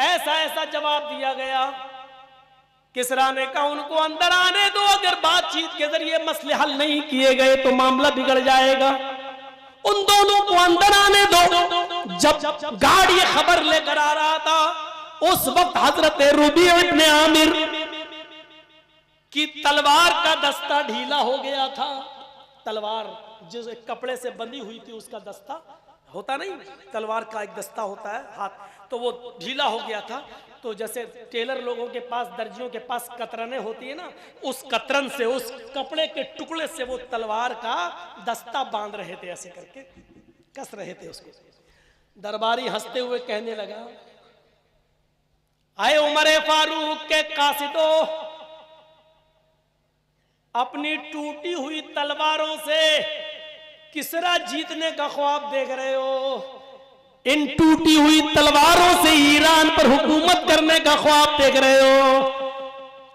ऐसा ऐसा जवाब दिया गया। किसरा ने कहा उनको अंदर आने दो, अगर बातचीत के जरिए मसले हल नहीं किए गए तो मामला बिगड़ जाएगा। उन दोनों को अंदर आने दो। जब गार्ड ये खबर लेकर आ रहा था, उस वक्त हजरत रुबी इब्ने आमिर की तलवार का दस्ता ढीला हो गया था। तलवार जिस कपड़े से बंधी हुई थी उसका दस्ता होता नहीं, तलवार का एक दस्ता होता है हाथ, तो वो ढीला हो गया था। तो जैसे टेलर लोगों के पास, दर्जियों के पास कतरने होती है ना, उस कतरन से, उस कपड़े के टुकड़े से वो तलवार का दस्ता बांध रहे थे, ऐसे करके कस रहे थे उसको। दरबारी हंसते हुए कहने लगा, आए उमर फारूक के कासिदो, अपनी टूटी हुई तलवारों से किसरा जीतने का ख्वाब देख रहे हो? इन टूटी हुई तलवारों से ईरान पर हुकूमत करने का ख्वाब देख रहे हो?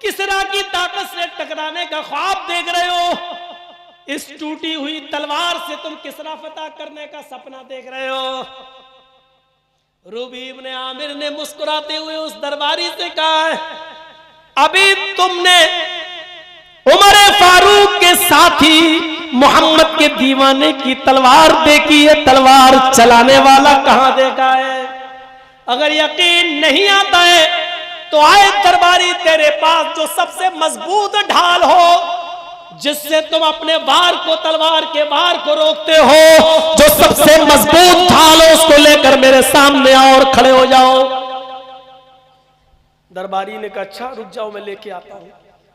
किसरा की ताकत से टकराने का ख्वाब देख रहे हो? इस टूटी हुई तलवार से तुम किसरा फतह करने का सपना देख रहे हो? रुबी इब्ने आमिर ने मुस्कुराते हुए उस दरबारी से कहा, अभी तुमने उमर फारूक के साथी मोहम्मद के दीवाने की तलवार देखी है, तलवार चलाने वाला कहां देखा है? अगर यकीन नहीं आता है तो आए दरबारी तेरे पास जो सबसे मजबूत ढाल हो, जिससे तुम अपने वार को, तलवार के वार को रोकते हो, जो सबसे मजबूत ढाल हो उसको लेकर मेरे सामने आओ और खड़े हो जाओ। दरबारी ने कहा, अच्छा रुक जाओ, मैं लेके आता हूं।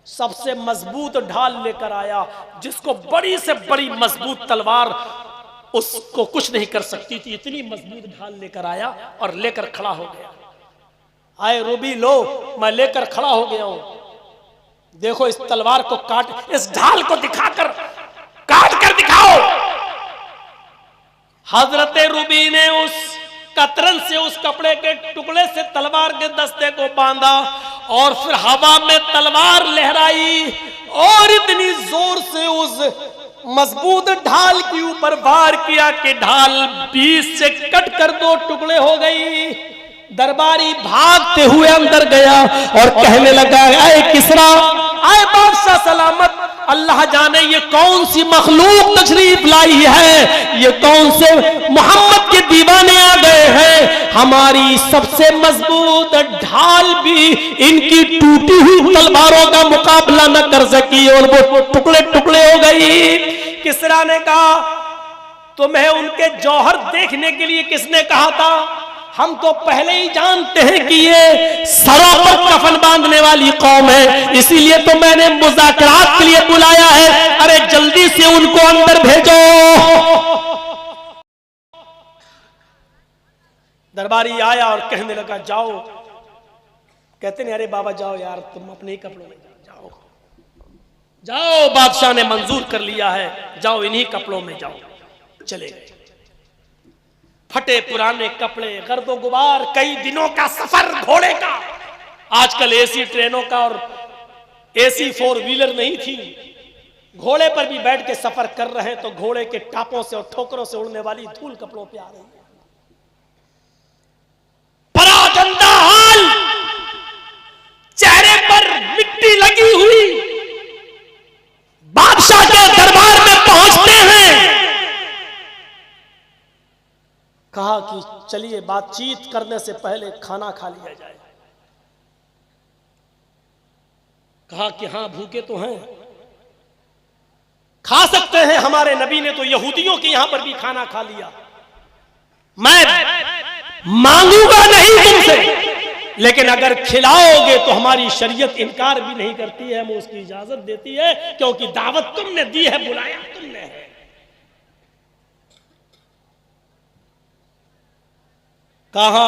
सबसे मजबूत ढाल लेकर आया, जिसको बड़ी से बड़ी मजबूत तलवार उसको कुछ नहीं कर सकती थी, इतनी मजबूत ढाल लेकर आया और लेकर खड़ा हो गया। आए रुबी, लो मैं लेकर खड़ा हो गया हूं, देखो इस तलवार को काट, इस ढाल को दिखाकर काट कर दिखाओ। हजरत रुबी ने उस कतरन से, उस कपड़े के टुकड़े से तलवार के दस्ते को बांधा और फिर हवा में तलवार लहराई और इतनी जोर से उस मजबूत ढाल के ऊपर वार किया कि ढाल बीच से कट कर 2 टुकड़े हो गई। दरबारी भागते हुए अंदर गया और कहने लगा, आए किसरा, आए बादशाह सलामत, अल्लाह जाने ये कौन सी मखलूक तशरीफ लाई है, ये कौन से मोहम्मद के दीवाने आ गए हैं। हमारी सबसे मजबूत ढाल भी इनकी टूटी हुई तलवारों का मुकाबला न कर सकी और वो टुकड़े टुकड़े हो गई। किसरा ने कहा, तुम्हें उनके जौहर देखने के लिए किसने कहा था? हम तो पहले ही जानते हैं कि ये सरों पर कफन बांधने वाली कौम है, इसीलिए तो मैंने मुज़ाकरात के लिए बुलाया है। अरे जल्दी से उनको अंदर भेजो। दरबारी आया और कहने लगा जाओ। कहते नहीं, अरे बाबा जाओ यार, तुम अपने ही कपड़ों में जाओ। जाओ, बादशाह ने मंजूर कर लिया है, जाओ इन्हीं कपड़ों में जाओ। चले गए। फटे पुराने कपड़े, गर्दो गुबार, कई दिनों का सफर घोड़े का। आजकल एसी ट्रेनों का और एसी 4 व्हीलर नहीं थी, घोड़े पर भी बैठ के सफर कर रहे हैं, तो घोड़े के टापों से और ठोकरों से उड़ने वाली धूल कपड़ों पे आ रही है। परागंदा हाल, चेहरे पर मिट्टी लगी हुई, बादशाह के दरबार में पहुंचते हैं। कहा कि चलिए बातचीत करने से पहले खाना खा लिया जाए। कहा कि हाँ भूखे तो हैं, खा सकते हैं, हमारे नबी ने तो यहूदियों के यहां पर भी खाना खा लिया। मैं मांगूंगा नहीं तुमसे, लेकिन अगर खिलाओगे तो हमारी शरीयत इनकार भी नहीं करती है, हमें उसकी इजाजत देती है, क्योंकि दावत तुमने दी है, बुलाया तुमने है। कहा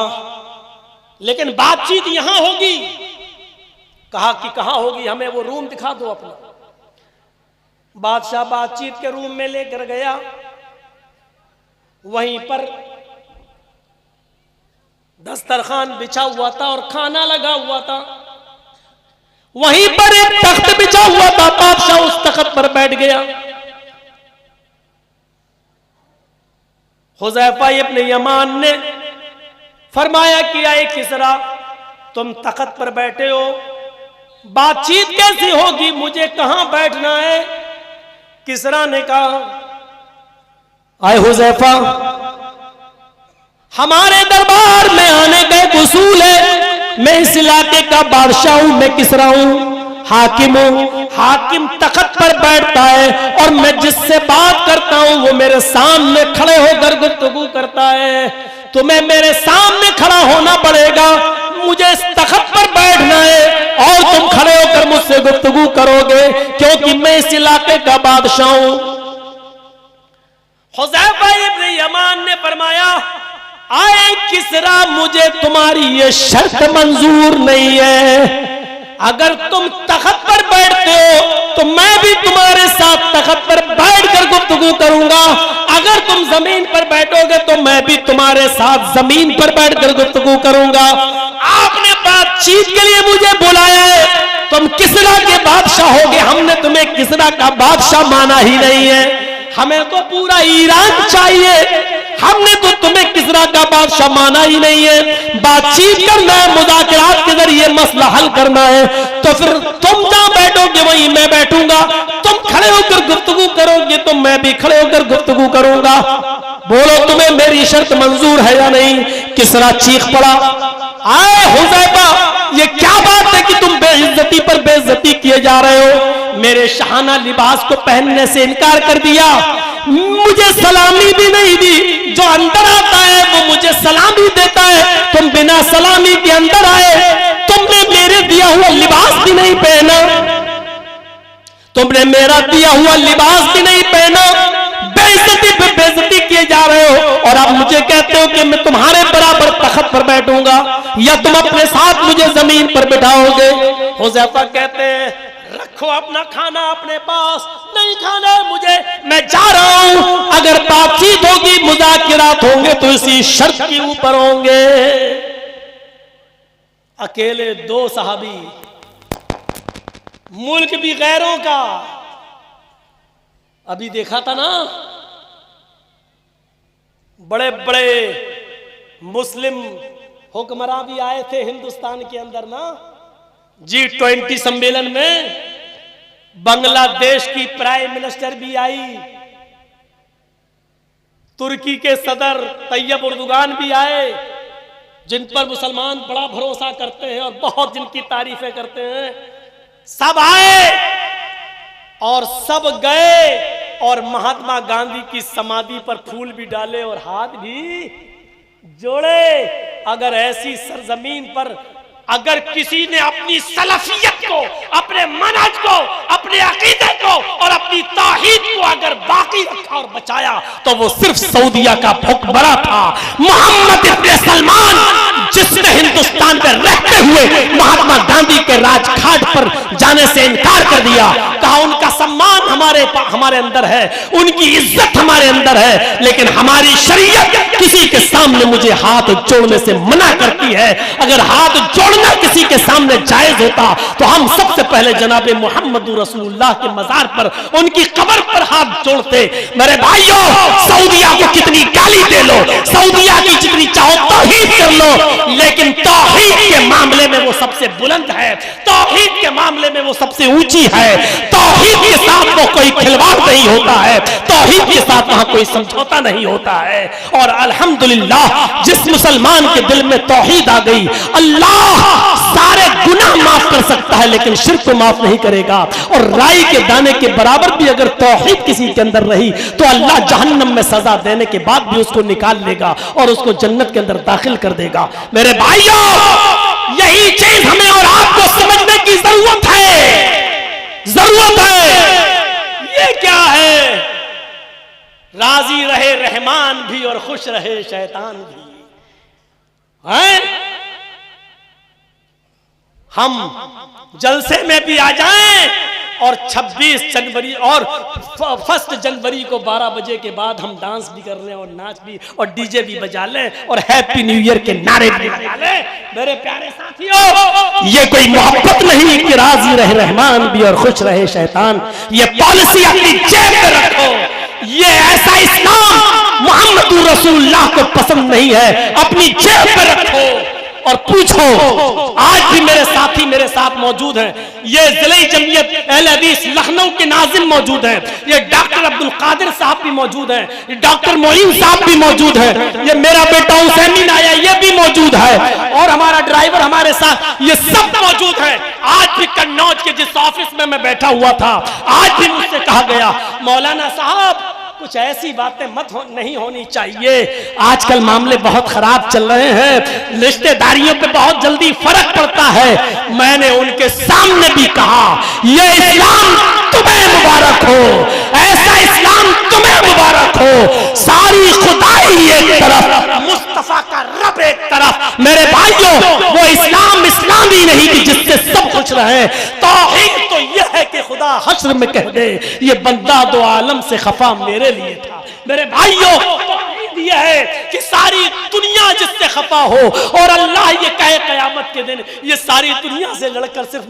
लेकिन बातचीत यहां होगी। कहा कि कहां होगी, हमें वो रूम दिखा दो अपना। बादशाह बातचीत के रूम में लेकर गया। वहीं पर दस्तरखान बिछा हुआ था और खाना लगा हुआ था। वहीं पर एक तख्त बिछा हुआ था, बादशाह उस तख्त पर बैठ गया। हुज़ैफा इब्न यमान ने फरमाया कि आए किसरा, तुम तख्त पर बैठे हो, बातचीत कैसी होगी, मुझे कहां बैठना है? किसरा ने कहा, आए हुज़ैफा, हमारे दरबार में आने का एक उसूल है। मैं इस इलाके का बादशाह हूं, मैं किसरा हूं, हाकिम हूं। हाकिम तख्त पर बैठता है और मैं जिससे बात करता हूं वो मेरे सामने खड़े होकर गुफ्तगू करता है। तुम्हें मेरे सामने खड़ा होना पड़ेगा, मुझे इस तख्त पर बैठना है और तुम खड़े होकर मुझसे गुफ्तगू करोगे, क्योंकि मैं इस इलाके का बादशाह हूं। हुज़ैफा इब्न यमान ने फरमाया, आए किसरा, मुझे तुम्हारी ये शर्त मंजूर नहीं है। अगर तुम तख्त पर बैठते हो तो मैं भी तुम्हारे साथ तख्त पर बैठकर गुफ्तगू करूंगा। अगर तुम जमीन पर बैठोगे तो मैं भी तुम्हारे साथ जमीन पर बैठकर गुफ्तगू करूंगा। आपने बातचीत के लिए मुझे बुलाया है, तुम किसरा के बादशाह होगे, हमने तुम्हें किसरा का बादशाह माना ही नहीं है। हमें तो पूरा ईरान चाहिए, हमने तो तुम्हें किसरा का बादशाह माना ही नहीं है। बातचीत करना है, मुज़ाकरात के जरिए मसला हल करना है, तो फिर तुम जहां बैठोगे वहीं मैं बैठूंगा। तुम खड़े होकर गुफ्तगू करोगे तो मैं भी खड़े होकर गुफ्तगू करूंगा। बोलो तुम्हें मेरी शर्त मंजूर है या नहीं? किसरा चीख पड़ा, आए हुज़ैफा, ये क्या बात है कि तुम बेइज्जती पर बेइज्जती किए जा रहे हो? मेरे शाहाना लिबास को पहनने से इनकार कर दिया, मुझे सलामी भी नहीं दी। जो अंदर आता है वो मुझे सलामी देता है, तुम बिना सलामी के अंदर आए। तुमने मेरे दिया हुआ लिबास भी नहीं पहना, तुमने मेरा दिया हुआ लिबास भी नहीं पहना, बेइज्जती पे बेइज्जती किए जा रहे हो। और आप मुझे कहते हो कि मैं तुम्हारे बराबर तख्त पर बैठूंगा या तुम अपने साथ मुझे जमीन पर बिठाओगे? हुज़ैफा कहते हैं, रखो अपना खाना अपने पास, नहीं खाना है मुझे, मैं जा रहा हूं। अगर बातचीत होगी, मुज़ाकिरात होंगे तो इसी शर्त के ऊपर होंगे। अकेले 2 सहाबी, मुल्क भी गैरों का। अभी देखा था ना, बड़े बड़े मुस्लिम हुक्मरान भी आए थे हिंदुस्तान के अंदर ना, G20 सम्मेलन में। बांग्लादेश की प्राइम मिनिस्टर भी आई, तुर्की के सदर तैयब उर्दुगान भी आए, जिन पर मुसलमान बड़ा भरोसा करते हैं और बहुत जिनकी तारीफें करते हैं। सब आए और सब गए और महात्मा गांधी की समाधि पर फूल भी डाले और हाथ भी जोड़े। अगर ऐसी सरजमीन पर अगर किसी ने अपनी सलफियत को, अपने मनहज को, अपने अकीदे को और अपनी तौहीद को अगर बाकी रखा और बचाया तो वो सिर्फ सऊदिया का हुक्मरान था, मोहम्मद इब्न सलमान, जिसने हिंदुस्तान में रहते हुए महात्मा गांधी के राजघाट पर जाने से इनकार कर दिया। कहा उनका सम्मान हमारे अंदर है, उनकी इज्जत हमारे अंदर है, लेकिन हमारी शरीयत किसी के सामने मुझे हाथ जोड़ने से मना करती है। अगर हाथ जोड़ना किसी के सामने जायज होता तो हम सबसे पहले जनाब मोहम्मद रसूलुल्लाह के मजार पर, उनकी कब्र पर हाथ जोड़ते। मेरे भाइयों, सऊदिया को कितनी गाली दे लो, सऊदिया की जितनी चाहो तौहीद कर लो, लेकिन तौहीद के मामले में वो सबसे बुलंद है, तौहीद के मामले में वो सबसे ऊंची है। तौहीद के साथ वो कोई खिलवाड़ नहीं होता है, तौहीद के साथ वहां कोई समझौता नहीं होता है। और अल्हम्दुलिल्लाह, जिस मुसलमान के दिल में तौहीद आ गई, अल्लाह सारे गुनाह माफ कर सकता है लेकिन शिर्क को माफ नहीं करेगा। और राई के दाने के बराबर भी अगर तौहीद किसी के अंदर रही तो अल्लाह जहन्नम में सजा देने के बाद भी उसको निकाल लेगा और उसको जन्नत के अंदर दाखिल कर देगा। मेरे भाइयों, यही चीज हमें और आपको समझने की जरूरत है, जरूरत है। ये क्या है? राजी रहे रहमान भी और खुश रहे शैतान भी। हैं? हम जलसे में भी आ जाएं और 26 जनवरी और 1 जनवरी को 12 बजे के बाद हम डांस भी कर लें और नाच भी और डीजे भी बजा लें और हैप्पी न्यू ईयर के नारे भी लगा लें। मेरे प्यारे साथियों, ये कोई मोहब्बत नहीं कि राजी रहे रहमान भी और खुश रहे शैतान। ये पॉलिसी अपनी जेब में रखो। ये ऐसा इस्लाम मोहम्मद रसूलुल्लाह को पसंद नहीं है, अपनी जेब में रखो और पूछो। आज भी मेरे साथी मेरे साथ मौजूद हैं, ये जिले जमीयत अहले हदीस लखनऊ के नाजिम मौजूद हैं, ये डॉक्टर अब्दुल कादिर साहब भी मौजूद हैं, ये डॉक्टर मोइन साहब भी मौजूद हैं, ये मेरा बेटा हुसैन आया ये भी मौजूद है, और हमारा ड्राइवर हमारे साथ, ये सब मौजूद हैं। आज भी कन्नौज के जिस ऑफिस में मैं बैठा हुआ था, आज भी मुझसे कहा गया, मौलाना साहब कुछ ऐसी बातें नहीं होनी चाहिए। आजकल मामले बहुत खराब चल रहे हैं, रिश्तेदारियों पे बहुत जल्दी फर्क पड़ता है। मैंने उनके सामने भी कहा, ये इस्लाम तुम्हें मुबारक हो, ऐसा इस्लाम तुम्हें मुबारक हो। सारी खुदाई एक तरफ, मुस्तफा का रब एक तरफ। मेरे भाइयों, वो इस्लाम इस्लामी नहीं कि जिससे सब खुश रहे। तौहीद तो यह है कि खुदा हश्र में कह दे, ये बंदा दो आलम से खफा मेरे लिए था। मेरे भाइयों, तौहीद यह है कि सारी दुनिया जिससे खफा हो और अल्लाह ये कहे कयामत के दिन, ये सारी दुनिया से लड़कर सिर्फ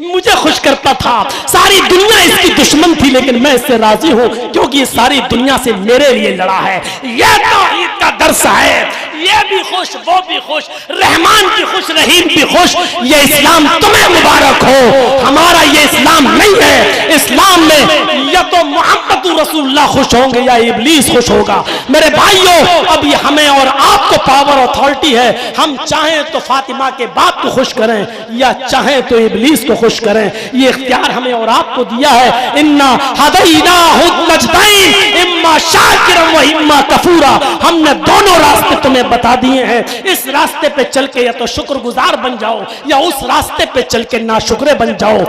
मुझे खुश करता था। सारी दुनिया इसकी दुश्मन थी लेकिन मैं इससे राजी हूं क्योंकि ये सारी दुनिया से मेरे लिए लड़ा है। यह तौहीद का दर्स है। ये भी खुश, वो भी खुश, रहमान भी खुश, रहीम भी खुश। ये इस्लाम तुम्हें मुबारक हो, हमारा ये इस्लाम नहीं है। इस्लाम में या तो मोहम्मद रसूलुल्लाह खुश होंगे या इब्लीस खुश होगा। मेरे भाइयों, अब ये हमें और आपको पावर अथॉरिटी है। हम चाहें तो फातिमा के बाप को खुश करें या चाहें तो इब्लीस को खुश करें। ये इख्तियार हमें और आपको दिया है। इन्ना हदैनाहु नजदैन इम्मा शाकिरन व इम्मा कफूरा। हमने दोनों रास्ते तुम्हें बता दिए हैं। इस रास्ते पे चल के या तो शुक्रगुजार बन जाओ या उस रास्ते पे चल के नाशुक्रे बन जाओ,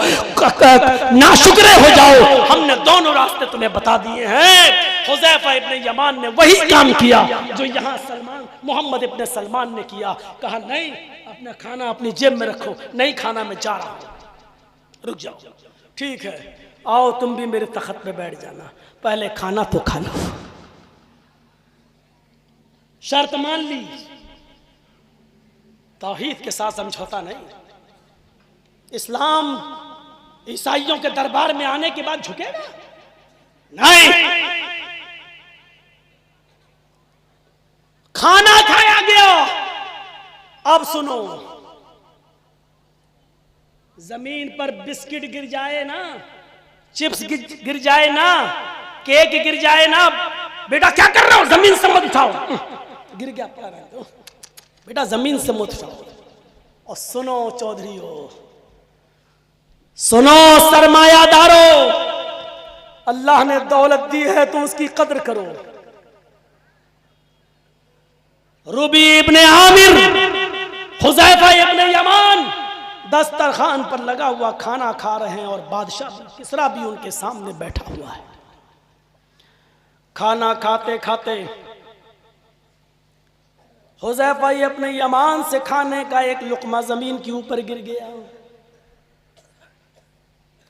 नाशुक्रे हो जाओ। हमने दोनों रास्ते तुम्हें बता दिए हैं। हुज़ैफा इब्न यमान ने वही काम किया जो यहाँ मोहम्मद इब्न सलमान ने किया। कहा नहीं, अपना खाना अपनी जेब में रखो, नहीं खाना मैं जा रहा हूं, रुक जाओ। ठीक है, आओ तुम भी मेरे तख्त पे बैठ जाना, पहले खाना तो खा लो। शर्त मान ली, तौहीद के साथ समझौता नहीं। इस्लाम ईसाइयों के दरबार में आने के बाद झुकेगा नहीं। खाना खाया गया, अब सुनो, जमीन पर बिस्किट गिर जाए ना चिप्स गिर जाए ना, केक गिर जाए ना, बेटा क्या कर रहे हो, जमीन से मत उठाओ। गिर गया तो बेटा जमीन से मत उठाओ। और सुनो चौधरीओ, सुनो सरमायादारों, अल्लाह ने दौलत दी है तो उसकी कदर करो। रुबी इब्ने आमिर, हुज़ैफा इब्ने यमान दस्तरखान पर लगा हुआ खाना खा रहे हैं और बादशाह किसरा भी उनके सामने बैठा हुआ है। खाना खाते खाते हुज़ैफा इब्ने यमान से खाने का एक लुक़मा जमीन के ऊपर गिर गया।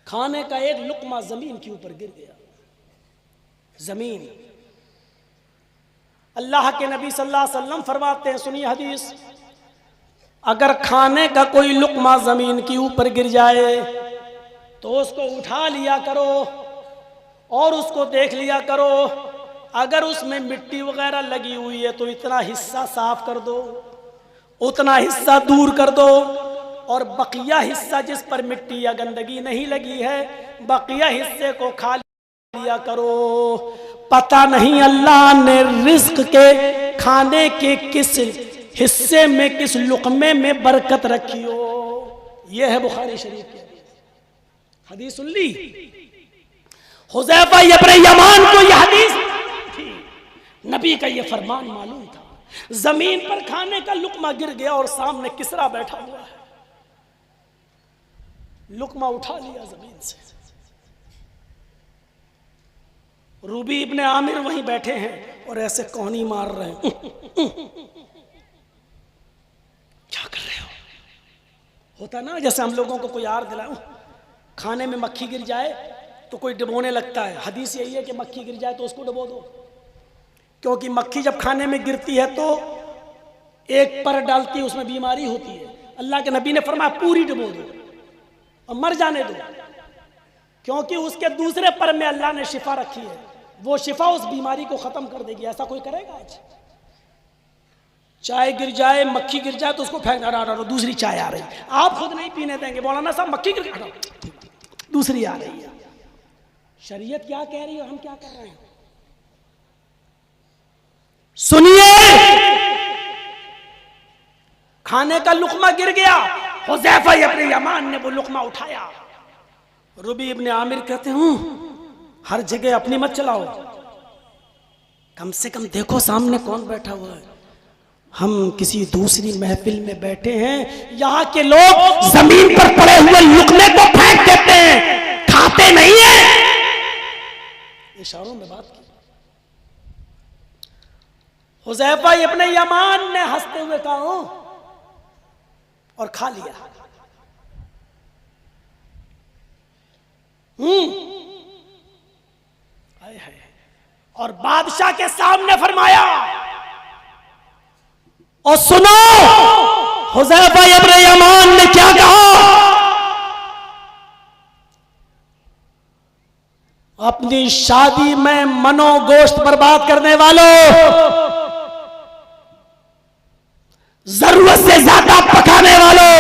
खाने का एक लुक़मा जमीन के ऊपर गिर गया। जमीन, अल्लाह के नबी सल्लल्लाहु अलैहि वसल्लम फरमाते हैं, सुनिए हदीस, अगर खाने का कोई लुक़मा जमीन के ऊपर गिर जाए तो उसको उठा लिया करो और उसको देख लिया करो। अगर उसमें मिट्टी वगैरह लगी हुई है तो इतना हिस्सा साफ कर दो, उतना हिस्सा दूर कर दो, और बकिया हिस्सा जिस पर मिट्टी या गंदगी नहीं लगी है, बकिया हिस्से को खा लिया करो। पता नहीं अल्लाह ने रिज्क के खाने के किस हिस्से में, किस लुक़मे में बरकत रखी हो। यह है बुखारी शरीफ की हदीस। सुन ली, हुज़ैफा इब्ने यमान को यह हदीस थी, नबी का यह फरमान मालूम था। जमीन पर खाने का लुक़मा गिर गया और सामने किसरा बैठा हुआ है, लुक़मा उठा लिया जमीन से। रूबी इब्ने आमिर वहीं बैठे हैं और ऐसे कौनी मार रहे हैं। क्या कर रहे हो? होता ना जैसे हम लोगों को कोई यार दिलाओ, खाने में मक्खी गिर जाए तो कोई डुबोने लगता है। हदीस यही है कि मक्खी गिर जाए तो उसको डुबो दो, क्योंकि मक्खी जब खाने में गिरती है तो एक पर डालती है, उसमें बीमारी होती है। अल्लाह के नबी ने फरमाया पूरी डुबो दो और मर जाने दो, क्योंकि उसके दूसरे पर में अल्लाह ने शिफा रखी है, वो शिफा उस बीमारी को खत्म कर देगी। ऐसा कोई करेगा आज? चाय गिर जाए, मक्खी गिर जाए तो उसको फेंक, दूसरी चाय आ रही, आप खुद नहीं पीने देंगे, मौलाना साहब मक्खी गिर गई, दूसरी आ रही है। शरीयत क्या कह रही है, हम क्या कर रहे हैं? सुनिए, खाने का लुक़मा गिर गया, हुज़ैफा इब्ने यमान ने वो लुक़मा उठाया। रुबी इब्ने आमिर कहते हैं, हर जगह अपनी मत चलाओ, कम से कम देखो सामने कौन बैठा हुआ है। हम किसी दूसरी महफिल में बैठे हैं, यहाँ के लोग जमीन पर पड़े हुए लुक़मे को फेंक देते हैं, खाते नहीं है। इशारों में बात की। हुज़ैफा इब्ने यमान ने हंसते हुए कहा और खा लिया। और बादशाह के सामने फरमाया, और सुनो हुज़ैफा इब्ने यमान ने क्या कहा, अपनी शादी में मनोगोश्त बर्बाद करने वालों, जरूरत से ज्यादा पकाने वालों,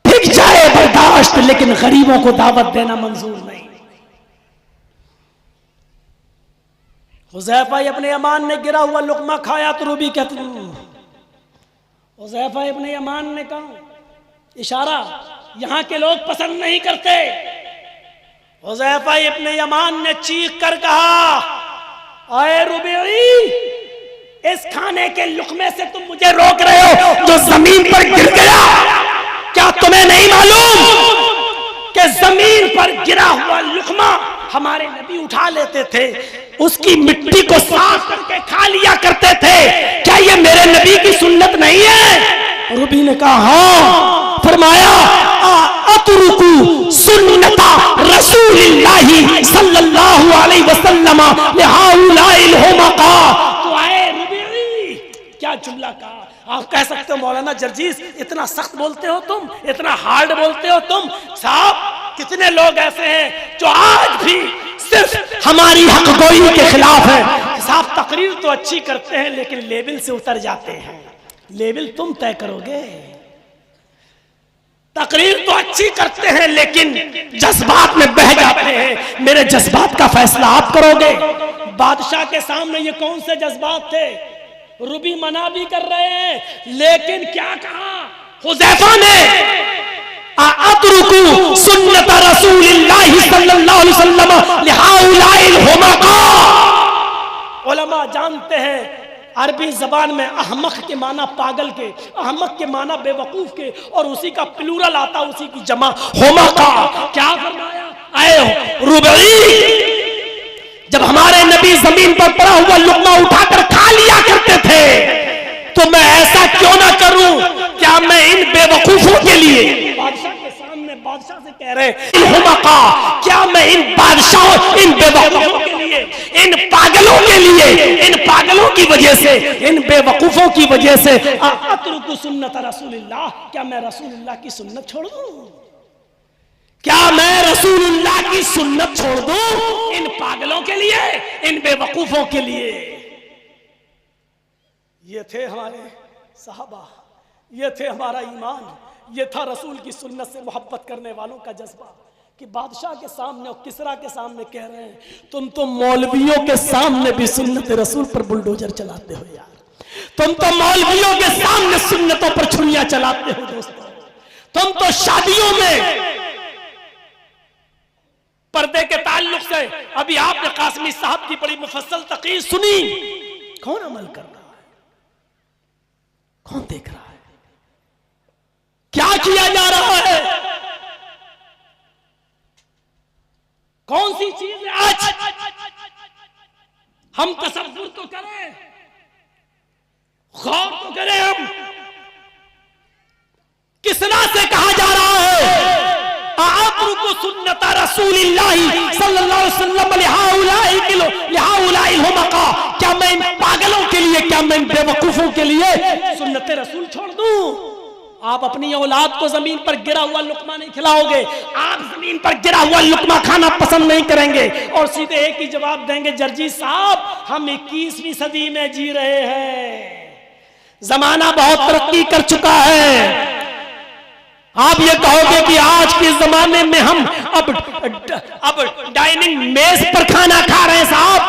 फिक जाए बर्दाश्त, लेकिन गरीबों को दावत देना मंजूर नहीं। हुज़ैफा इब्ने यमान ने गिरा हुआ लुक़मा खाया तो रूबी कहती, हुज़ैफा इब्ने यमान ने कहा, इशारा, यहां के लोग पसंद नहीं करते। हुज़ैफा इब्ने यमान ने चीख कर कहा, अरे रूबी, इस खाने के लुक़मे से तुम मुझे रोक रहे हो जो जमीन पर गिर गया। क्या तुम्हें नहीं मालूम कि जमीन पर गिरा हुआ लुक़मा हमारे नबी उठा लेते थे, उसकी मिट्टी को साफ करके खा लिया करते थे? क्या ये मेरे नबी की सुन्नत नहीं है? रूबी ने कहा हाँ। फरमाया, अतरुकु सुन्नता रसूलिल्लाहि सल्लल्लाहु अलैहि वसल्लम लिहाउलाइल हुमका। तो आए रूबी, क्या जुमला कहा। आप कह सकते हो मौलाना जर्जीस इतना सख्त बोलते हो तुम, इतना हार्ड बोलते हो तुम। साहब कितने लोग ऐसे हैं जो आज भी सिर्फ हमारी हकगोई के खिलाफ है। साहब तकरीर तो अच्छी करते हैं लेकिन लेवल से उतर जाते हैं। लेवल तुम तय करोगे, तकरीर तो अच्छी करते हैं लेकिन जज्बात में बह जाते हैं। मेरे जज्बात का फैसला आप करोगे। बादशाह के सामने ये कौन से जज्बात थे? रुबी मना भी कर रहे हैं लेकिन क्या कहा हुज़ैफा ने, अतरुकु सुन्नत रसूलिल्लाहि सल्लल्लाहु अलैहि वसल्लम लिहाउलाइल हुमका। उलमा जानते हैं अरबी जबान में अहमक के माना पागल के, अहमक के माना बेवकूफ के, और उसी का प्लूरल आता उसी की जमा हुमका। क्या फरमाया? आए रुबई, जब हमारे नबी जमीन पर पड़ा हुआ लुकमा उठाकर खा लिया करते थे तो मैं ऐसा क्यों ना करूं? क्या मैं इन बेवकूफों के लिए, बादशाह के सामने बादशाह से कह रहे हैं, क्या मैं इन बादशाहों, इन बेवकूफों के लिए, इन पागलों के लिए, इन पागलों की वजह से, इन बेवकूफों की वजह से अतरुकु सुन्नत रसूलिल्लाह, क्या मैं रसूलुल्लाह की सुन्नत छोड़ दूं? क्या मैं रसूलुल्लाह की सुन्नत छोड़ दूं इन पागलों के लिए, इन बेवकूफों के लिए? ये थे हमारे सहाबा, ये थे हमारा ईमान, ये था रसूल की सुन्नत से मोहब्बत करने वालों का जज्बा। कि बादशाह के सामने और किसरा के सामने कह रहे हैं, तुम तो मौलवियों के सामने भी सुन्नत रसूल पर बुलडोजर चलाते हो यार, तुम तो मौलवियों के सामने सुन्नतों पर छुरियां चलाते हो दोस्तों। तुम तो शादियों में पर्दे के ताल्लुक से, अभी आपने कासमी साहब की बड़ी मुफस्सल तकरीर सुनी, कौन अमल कर रहा है? कौन देख रहा है? क्या किया जा रहा है? कौन सी चीज है? आज हम तसव्वुर तो करें, गौर तो करें, हम किसना से कहा जा रहा है अतरुकु सुन्नत रसूलिल्लाहि सल्लल्लाहु अलैहि वसल्लम लिहाउलाइल हुमका। क्या मैं इन पागलों के लिए, क्या मैं इन बेवकूफों के लिए सुन्नत रसूल छोड़ दूं? आप अपनी औलाद को जमीन पर गिरा हुआ लुकमा नहीं खिलाओगे, आप जमीन पर गिरा हुआ लुकमा खाना पसंद नहीं करेंगे और सीधे एक ही जवाब देंगे, जर्जी साहब हम 21वीं सदी में जी रहे हैं, जमाना बहुत तरक्की कर चुका है। आप ये कहोगे कि आज के जमाने में हम अब डाइनिंग मेज पर खाना खा रहे हैं साहब,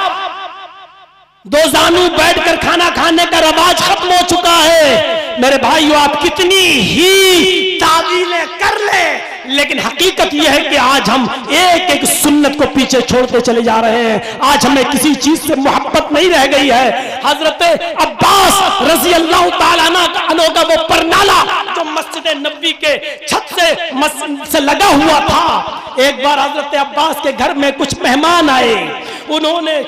दो जानू बैठकर खाना खाने का रवाज खत्म हो चुका है। मेरे भाइयों, आप कितनी ही तावीलें कर ले, लेकिन हकीकत यह है कि आज हम एक एक सुन्नत को पीछे छोड़ते चले जा रहे हैं। आज हमें किसी चीज से मोहब्बत नहीं रह गई है। हजरत अब्बास रजी अल्लाह ताला अन्हु का वो परनाला जो मस्जिद नबवी के छत से लगा हुआ था, एक बार हजरत अब्बास के घर में कुछ मेहमान आए, उन्होंने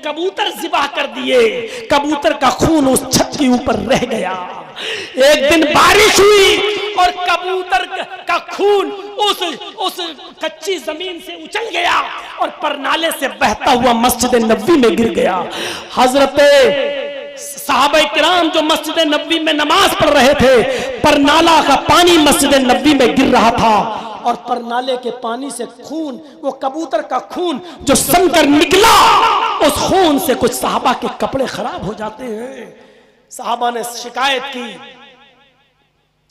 कबूतर ज़िबा कर दिए, कबूतर का खून उस छत के ऊपर रह गया। एक दिन बारिश हुई और कबूतर का खून उस कच्ची जमीन से उछल गया और परनाले से बहता हुआ मस्जिद नबवी में गिर गया। हजरत सहाबा किराम जो मस्जिद नबवी में नमाज पढ़ रहे थे, परनाला का पानी मस्जिद नबवी में गिर रहा था और परनाले के पानी से खून, वो कबूतर का खून जो सनकर निकला, उस खून से कुछ सहाबा के कपड़े खराब हो जाते हैं। सहाबा ने शिकायत की,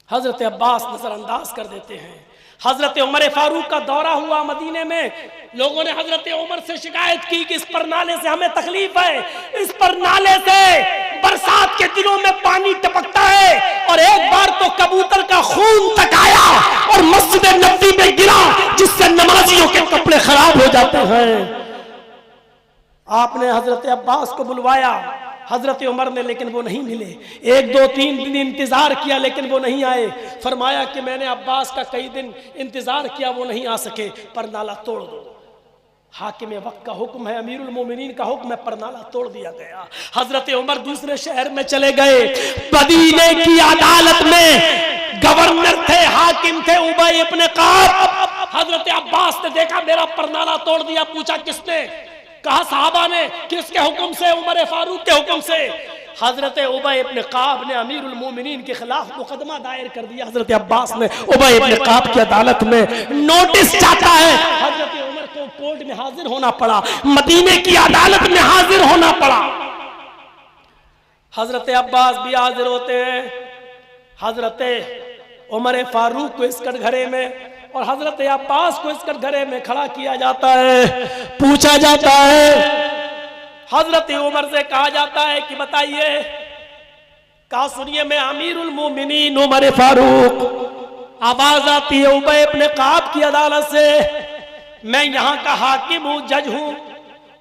हजरत अब्बास नजरअंदाज कर देते हैं। हजरत उमर फारूक का दौरा हुआ मदीने में, लोगों ने हजरत उमर से शिकायत की कि इस परनाले से हमें तकलीफ है, इस परनाले से बरसात के दिनों में पानी टपकता है और एक बार तो कबूतर का खून तक आया और मस्जिद नबवी में गिरा, जिससे नमाजियों के कपड़े खराब हो जाते हैं। आपने हजरत अब्बास को बुलवाया, हजरत उमर ने, लेकिन वो नहीं मिले। 1 2 3 दिन इंतजार किया लेकिन वो नहीं आए। फरमाया कि मैंने अब्बास का कई दिन इंतजार किया, वो नहीं आ सके, परनाला तोड़ दो। हाकिम वक्त का हुक्म है, अमीरुल मोमिनीन का हुक्म है, परनाला तोड़ दिया गया। हजरत उमर दूसरे शहर में चले गए। मदीने की अदालत में गवर्नर थे, हाकिम थे उबई इब्न काब। हजरत अब्बास ने देखा मेरा परनाला तोड़ दिया, पूछा किसने? कहा साहबा ने। किसके हुक्म से? उमर फारूक के हुक्म से। हजरत उबई इब्न काब ने अमीरुल मोमिनीन के खिलाफ मुकदमा दायर कर दिया। हजरत अब्बास ने उबई इब्न काब की अदालत में नोटिस चाहता है। हजरत उमर को कोर्ट में हाजिर होना पड़ा, मदीने की अदालत में हाजिर होना पड़ा। हजरत अब्बास भी हाजिर होते हैं, हजरत उमर फारूक को इस कटघरे में और हजरत अब्बास को इस कटघरे में खड़ा किया जाता है। पूछा जाता है, हजरत उमर से कहा जाता है कि बताइए, कहा सुनिए मैं अमीरुल मोमिनीन उमर फारूक। आवाज आती है उबय इब्न काब की अदालत से, मैं यहाँ का हाकिम हूँ, जज हूँ,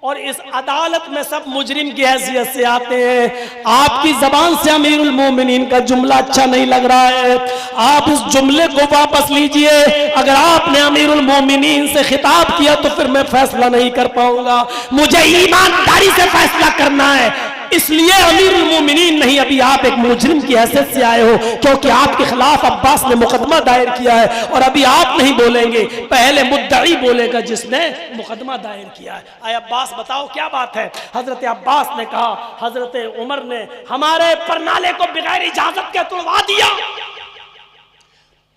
और इस अदालत में सब मुजरिम की हैसियत से आते हैं। आपकी जबान से अमीरुल मोमिनीन का जुमला अच्छा नहीं लग रहा है, आप इस जुमले को वापस लीजिए। अगर आपने अमीरुल मोमिनीन से खिताब किया तो फिर मैं फैसला नहीं कर पाऊंगा, मुझे ईमानदारी से फैसला करना है, इसलिए अमीरुल मोमिनीन नहीं, अभी आप एक मुजरिम की हैसियत से आए हो, क्योंकि आपके खिलाफ अब्बास ने मुकदमा दायर किया है, और अभी आप नहीं बोलेंगे, पहले मुद्दई बोलेगा जिसने मुकदमा दायर किया है। आए अब्बास बताओ क्या बात है। हजरत अब्बास ने कहा, हजरत उमर ने हमारे परनाले को बगैर इजाजत के तोड़वा दिया।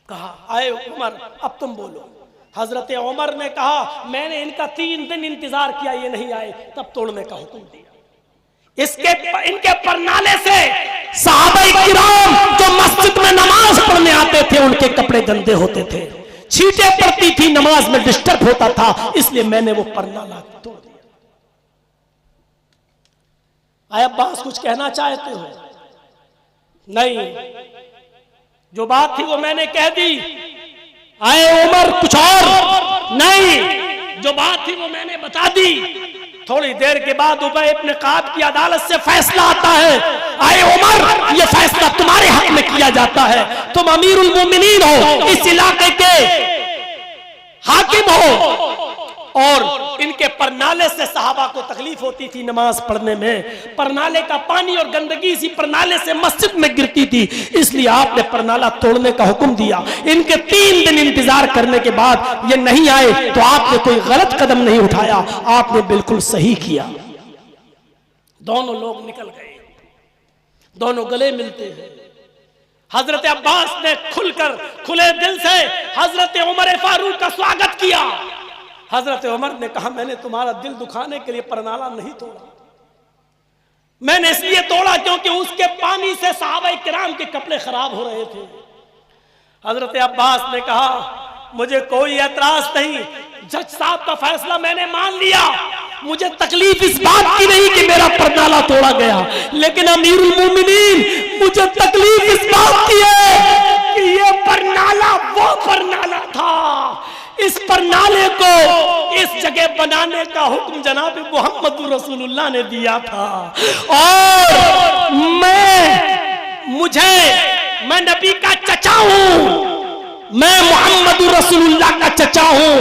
कहा आए उमर अब तुम बोलो। हजरत उमर ने कहा मैंने इनका 3 दिन इंतजार किया, ये नहीं आए, तब तोड़ने का हुक्म दिया। इनके परनाले से सहाबाए किराम जो मस्जिद में नमाज पढ़ने आते थे उनके कपड़े गंदे होते थे, छींटे पड़ती थी, नमाज में डिस्टर्ब होता था, इसलिए मैंने वो परनाला तोड़ दिया। आए अब्बास कुछ कहना चाहते हो? नहीं, जो बात थी वो मैंने कह दी। आए उमर कुछ और? नहीं, जो बात थी वो मैंने बता दी। थोड़ी देर के बाद उबय इब्न काब की अदालत से फैसला आता है, आए उमर ये फैसला तुम्हारे हक में किया जाता है, तुम अमीरुल मोमिनीन हो, इस इलाके के हाकिम हो, और इनके परनाले से सहाबा को तकलीफ होती थी नमाज पढ़ने में, परनाले का पानी और गंदगी इसी परनाले से मस्जिद में गिरती थी, इसलिए आपने परनाला तोड़ने का हुक्म दिया। इनके 3 दिन इंतजार करने के बाद ये नहीं आए तो आपने कोई गलत कदम नहीं उठाया, आपने बिल्कुल सही किया। दोनों लोग निकल गए, दोनों गले मिलते हैं। हजरत अब्बास ने खुलकर खुले दिल से हजरत उमर फारूक का स्वागत किया। हजरत उमर ने कहा मैंने तुम्हारा दिल दुखाने के लिए परनाला नहीं तोड़ा, मैंने इसलिए तोड़ा क्योंकि उसके पानी से सहाबाए किराम के कपड़े खराब हो रहे थे। हजरत अब्बास ने कहा मुझे कोई एतराज नहीं, जज साहब का फैसला मैंने मान लिया, मुझे तकलीफ इस बात की नहीं कि मेरा परनाला तोड़ा गया, लेकिन अमीरुल मोमिनीन मुझे तकलीफ इस बात की है कि ये परनाला वो परनाला था, इस परनाले को इस जगह बनाने का हुक्म जनाब मोहम्मद रसूलुल्लाह ने दिया था, और मैं नबी का चचा हूं, मैं मोहम्मद रसूलुल्लाह का चचा हूं,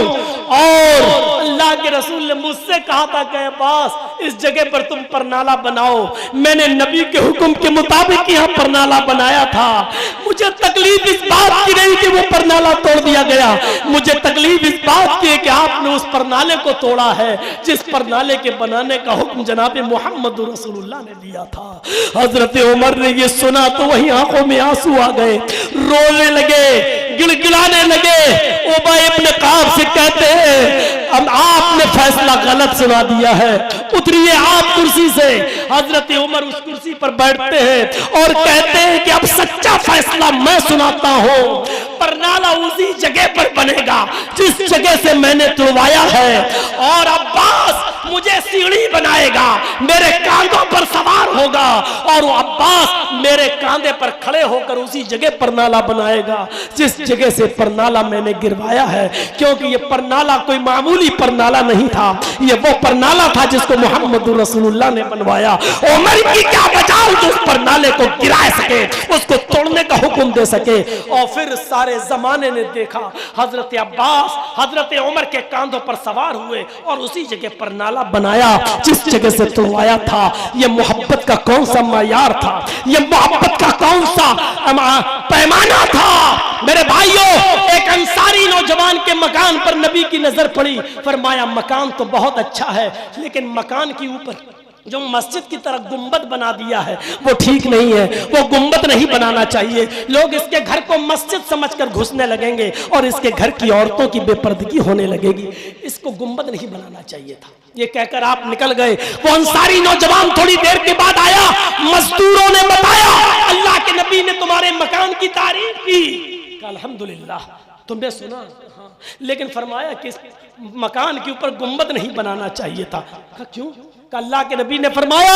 और अल्लाह के रसूल ने मुझसे कहा था कि अब्बास इस जगह पर तुम परनाला बनाओ, मैंने नबी के हुक्म के मुताबिक यहाँ परनाला बनाया था। मुझे तकलीफ इस बात की नहीं कि वो परनाला तोड़ दिया गया, मुझे तकलीफ इस बात की है कि आपने उस परनाले को तोड़ा है जिस परनाले के बनाने का हुक्म जनाब मोहम्मद रसूलुल्लाह ने दिया था। हजरत उमर ने ये सुना तो वही आंखों में आंसू आ गए, रोने लगे, गिड़गिड़ाने लगे। उबय इब्न काब से कहते हैं अब आपने फैसला गलत सुना दिया है, उतरिए आप कुर्सी से। हजरत उमर उस कुर्सी पर बैठते हैं और कहते हैं कि अब सच्चा फैसला मैं सुनाता हूं, परनाला उसी जगह पर बनेगा जिस जगह से मैंने तुड़वाया है, और अब्बास मुझे सीढ़ी बनाएगा, मेरे कांधों पर सवार होगा, और वो अब्बास मेरे कांधे पर खड़े होकर उसी जगह परनाला बनाएगा जिस जगह से परनाला मैंने गिरवाया है, क्योंकि ये परनाला कोई मामूली परनाला नहीं था, ये वो परनाला था जिसको मोहम्मद रसूलुल्लाह ने बनवाया। उमर की क्या मजाल जो उस परनाले को गिरा सके, उसको तोड़ने का हुक्म दे सके। और फिर सारे जमाने ने देखा हजरत अब्बास हजरत उमर के कांधों पर सवार हुए और उसी जगह परनाला बनाया जिस जगह से तोड़वाया था। ये मोहब्बत का कौन सा मयार था, ये मोहब्बत का कौन सा पैमाना था। मेरे भाइयों, एक अंसारी नौजवान के मकान पर नबी की नजर पड़ी, फरमाया मकान तो बहुत अच्छा है, लेकिन मकान के ऊपर जो मस्जिद की तरह गुंबद बना दिया है वो ठीक नहीं है, वो गुंबद नहीं बनाना चाहिए। लोग इसके घर को मस्जिद समझकर घुसने लगेंगे और इसके घर की औरतों की बेपर्दगी होने लगेगी, इसको गुंबद नहीं बनाना चाहिए था। ये कहकर आप निकल गए। वो अंसारी नौजवान थोड़ी देर के बाद आया, मजदूरों ने बताया अल्लाह के नबी ने तुम्हारे मकान की तारीफ की। अल्हम्दुलिल्लाह तुमने सुना, हाँ, लेकिन फरमाया कि मकान के ऊपर गुंबद नहीं बनाना चाहिए था। क्यों? अल्लाह के नबी ने फरमाया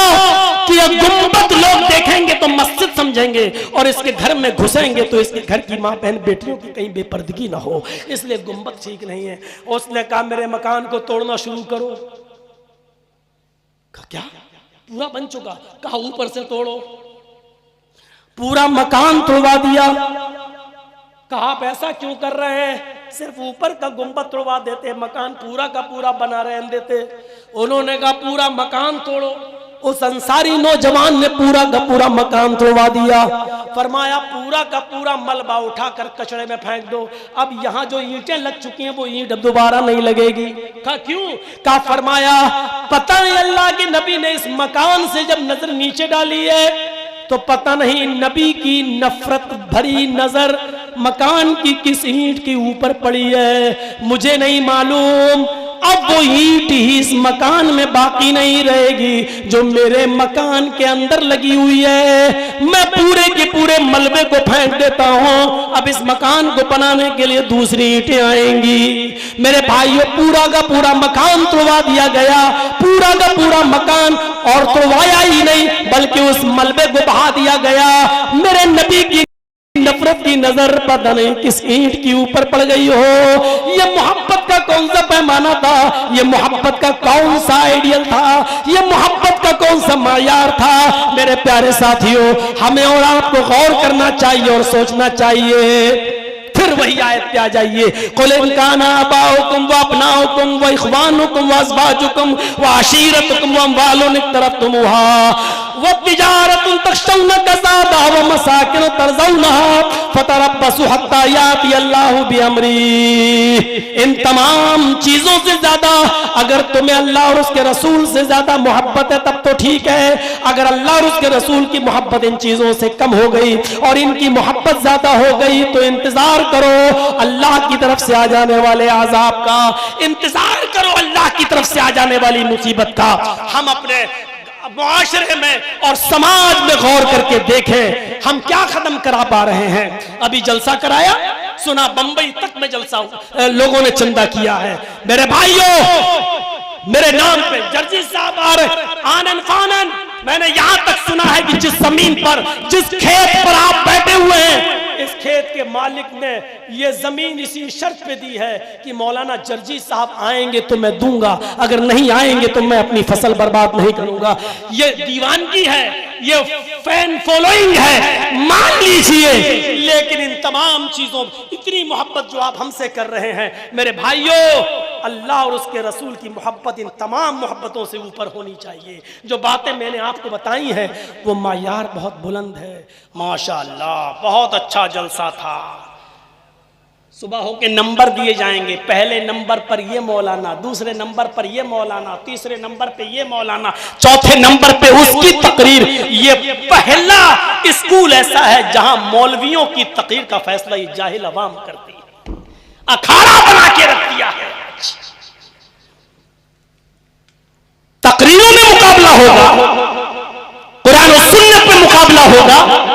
कि ये गुंबद लोग देखेंगे तो मस्जिद समझेंगे और इसके घर में घुसेंगे तो इसके घर की माँ बहन बेटियों की कहीं बेपर्दगी ना हो, इसलिए गुंबद ठीक नहीं है। उसने कहा मेरे मकान को तोड़ना शुरू करो। कहा क्या? पूरा बन चुका? कहा ऊपर से तोड़ो। पूरा मकान तोड़वा दिया। कहा आप ऐसा क्यों कर रहे हैं? सिर्फ ऊपर का गुंबद तोड़वा देते, मकान पूरा का पूरा बना रहने देते। उन्होंने कहा पूरा मकान तोड़ो। उस अंसारी नौजवान ने पूरा का पूरा मकान तोड़वा दिया। फरमाया पूरा का पूरा मलबा उठाकर कचड़े में फेंक दो। अब यहाँ जो ईंटें लग चुकी हैं वो ईंट अब दोबारा नहीं लगेगी। कहा क्यों? कहा फरमाया पता नहीं अल्लाह के नबी ने इस मकान से जब नजर नीचे डाली है तो पता नहीं नबी की नफरत भरी नजर मकान की किस ईंट के ऊपर पड़ी है, मुझे नहीं मालूम। अब वो ईंट ही इस मकान में बाकी नहीं रहेगी जो मेरे मकान के अंदर लगी हुई है। मैं पूरे के पूरे मलबे को फेंक देता हूं, अब इस मकान को बनाने के लिए दूसरी ईंटें आएंगी। मेरे भाइयों पूरा का पूरा मकान तोड़वा दिया गया। पूरा का पूरा मकान और तोड़वाया ही नहीं बल्कि उस मलबे को बहा दिया गया। मेरे नबी की नफरत की नजर पता नहीं किस ईंट के ऊपर पड़ गई हो। ये मोहब्बत का कौन सा पैमाना था? ये मोहब्बत का कौन सा आइडियल था? ये मोहब्बत का कौन सा मायार था? मेरे प्यारे साथियों, हमें और आपको गौर करना चाहिए और सोचना चाहिए। फिर वही आयत पे आ जाइए, कुल इन काना आबाउकुम व अबनाउकुम व इख्वानुकुम व अज़वाजुकुम व अशीरतुकुम व अम्वालुन इक़्तरफ़्तुमूहा व तिजारतुन तख़शौना कसादहा व मसाकिन तर्ज़ौनहा फ़तरब्बसू हत्ता याति अल्लाहु बिअम्री। इन तमाम चीजों से ज्यादा अगर तुम्हें अल्लाह और उसके रसूल से ज्यादा मोहब्बत है तब तो ठीक है। अगर अल्लाह और उसके रसूल की मोहब्बत इन चीजों से कम हो गई और इनकी मोहब्बत ज्यादा हो गई तो इंतजार करो अल्लाह की तरफ से आ जाने वाले आजाब का, इंतजार करो अल्लाह की तरफ से आ जाने वाली मुसीबत का। हम अपने मुआशरे में और समाज में गौर करके देखें हम क्या खत्म करा पा रहे हैं। अभी जलसा कराया, सुना बंबई तक में जलसा लोगों ने चंदा किया है। मेरे भाइयों, मेरे नाम पे जर्जी साहब आ रहे आनन फानन। मैंने यहां तक सुना है कि जिस जमीन पर, जिस खेत पर आप बैठे हुए हैं, इस खेत के मालिक ने ये जमीन इसी शर्त पे दी है कि मौलाना जर्जी साहब आएंगे तो मैं दूंगा, अगर नहीं आएंगे तो मैं अपनी फसल बर्बाद नहीं करूंगा। ये दीवानगी है, ये फैन फॉलोइंग है, मान लीजिए। लेकिन इन तमाम चीजों, इतनी मोहब्बत जो आप हमसे कर रहे हैं मेरे भाइयों, अल्लाह और उसके रसूल की मोहब्बत इन तमाम मोहब्बतों से ऊपर होनी चाहिए। जो बातें मैंने आपको बताई हैं वो मायार बहुत बुलंद है। माशाअल्लाह बहुत अच्छा जलसा था। सुबह होके नंबर दिए जाएंगे, पहले नंबर पर ये मौलाना, दूसरे नंबर पर ये मौलाना, तीसरे नंबर पे ये मौलाना, चौथे नंबर पे उसकी तकरीर। ये पहला स्कूल ऐसा है जहां मौलवियों की तकरीर का फैसला ये जाहिल अवाम करती है, अखाड़ा बना के रख दिया है। तकरीरों में मुकाबला होगा, कुरान और सुन्नत में मुकाबला होगा।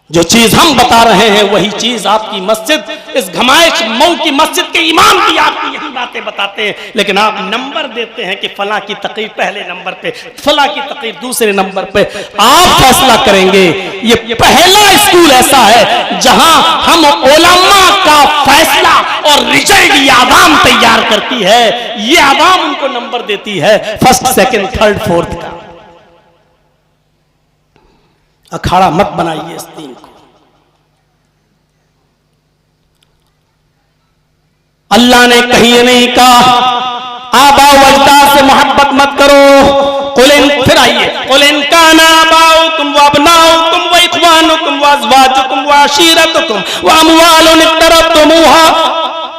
जो चीज हम बता रहे हैं वही चीज आपकी मस्जिद, इस घमाइश मऊ की मस्जिद के इमाम भी आपको यही बातें बताते हैं। लेकिन आप नंबर देते हैं कि फला की तकरीर पहले नंबर पे, फला की तकरीर दूसरे नंबर पे। आप फैसला करेंगे। ये पहला स्कूल ऐसा है जहां हम उलमा का फैसला और रिजल्ट ये आवाम तैयार करती है, ये आवाम उनको नंबर देती है फर्स्ट, सेकंड, थर्ड, फोर्थ का। अखाड़ा मत बनाइए इस दीन को। अल्लाह ने कहीं नहीं कहा आबा वजदाद से मोहब्बत मत करो। फिर आइए, कुल इन काना आबाउकुम व अबनाउकुम व इख्वानुकुम व अज़वाजुकुम व अशीरतुकुम व अम्वालुन इक़्तरफ़्तुमूहा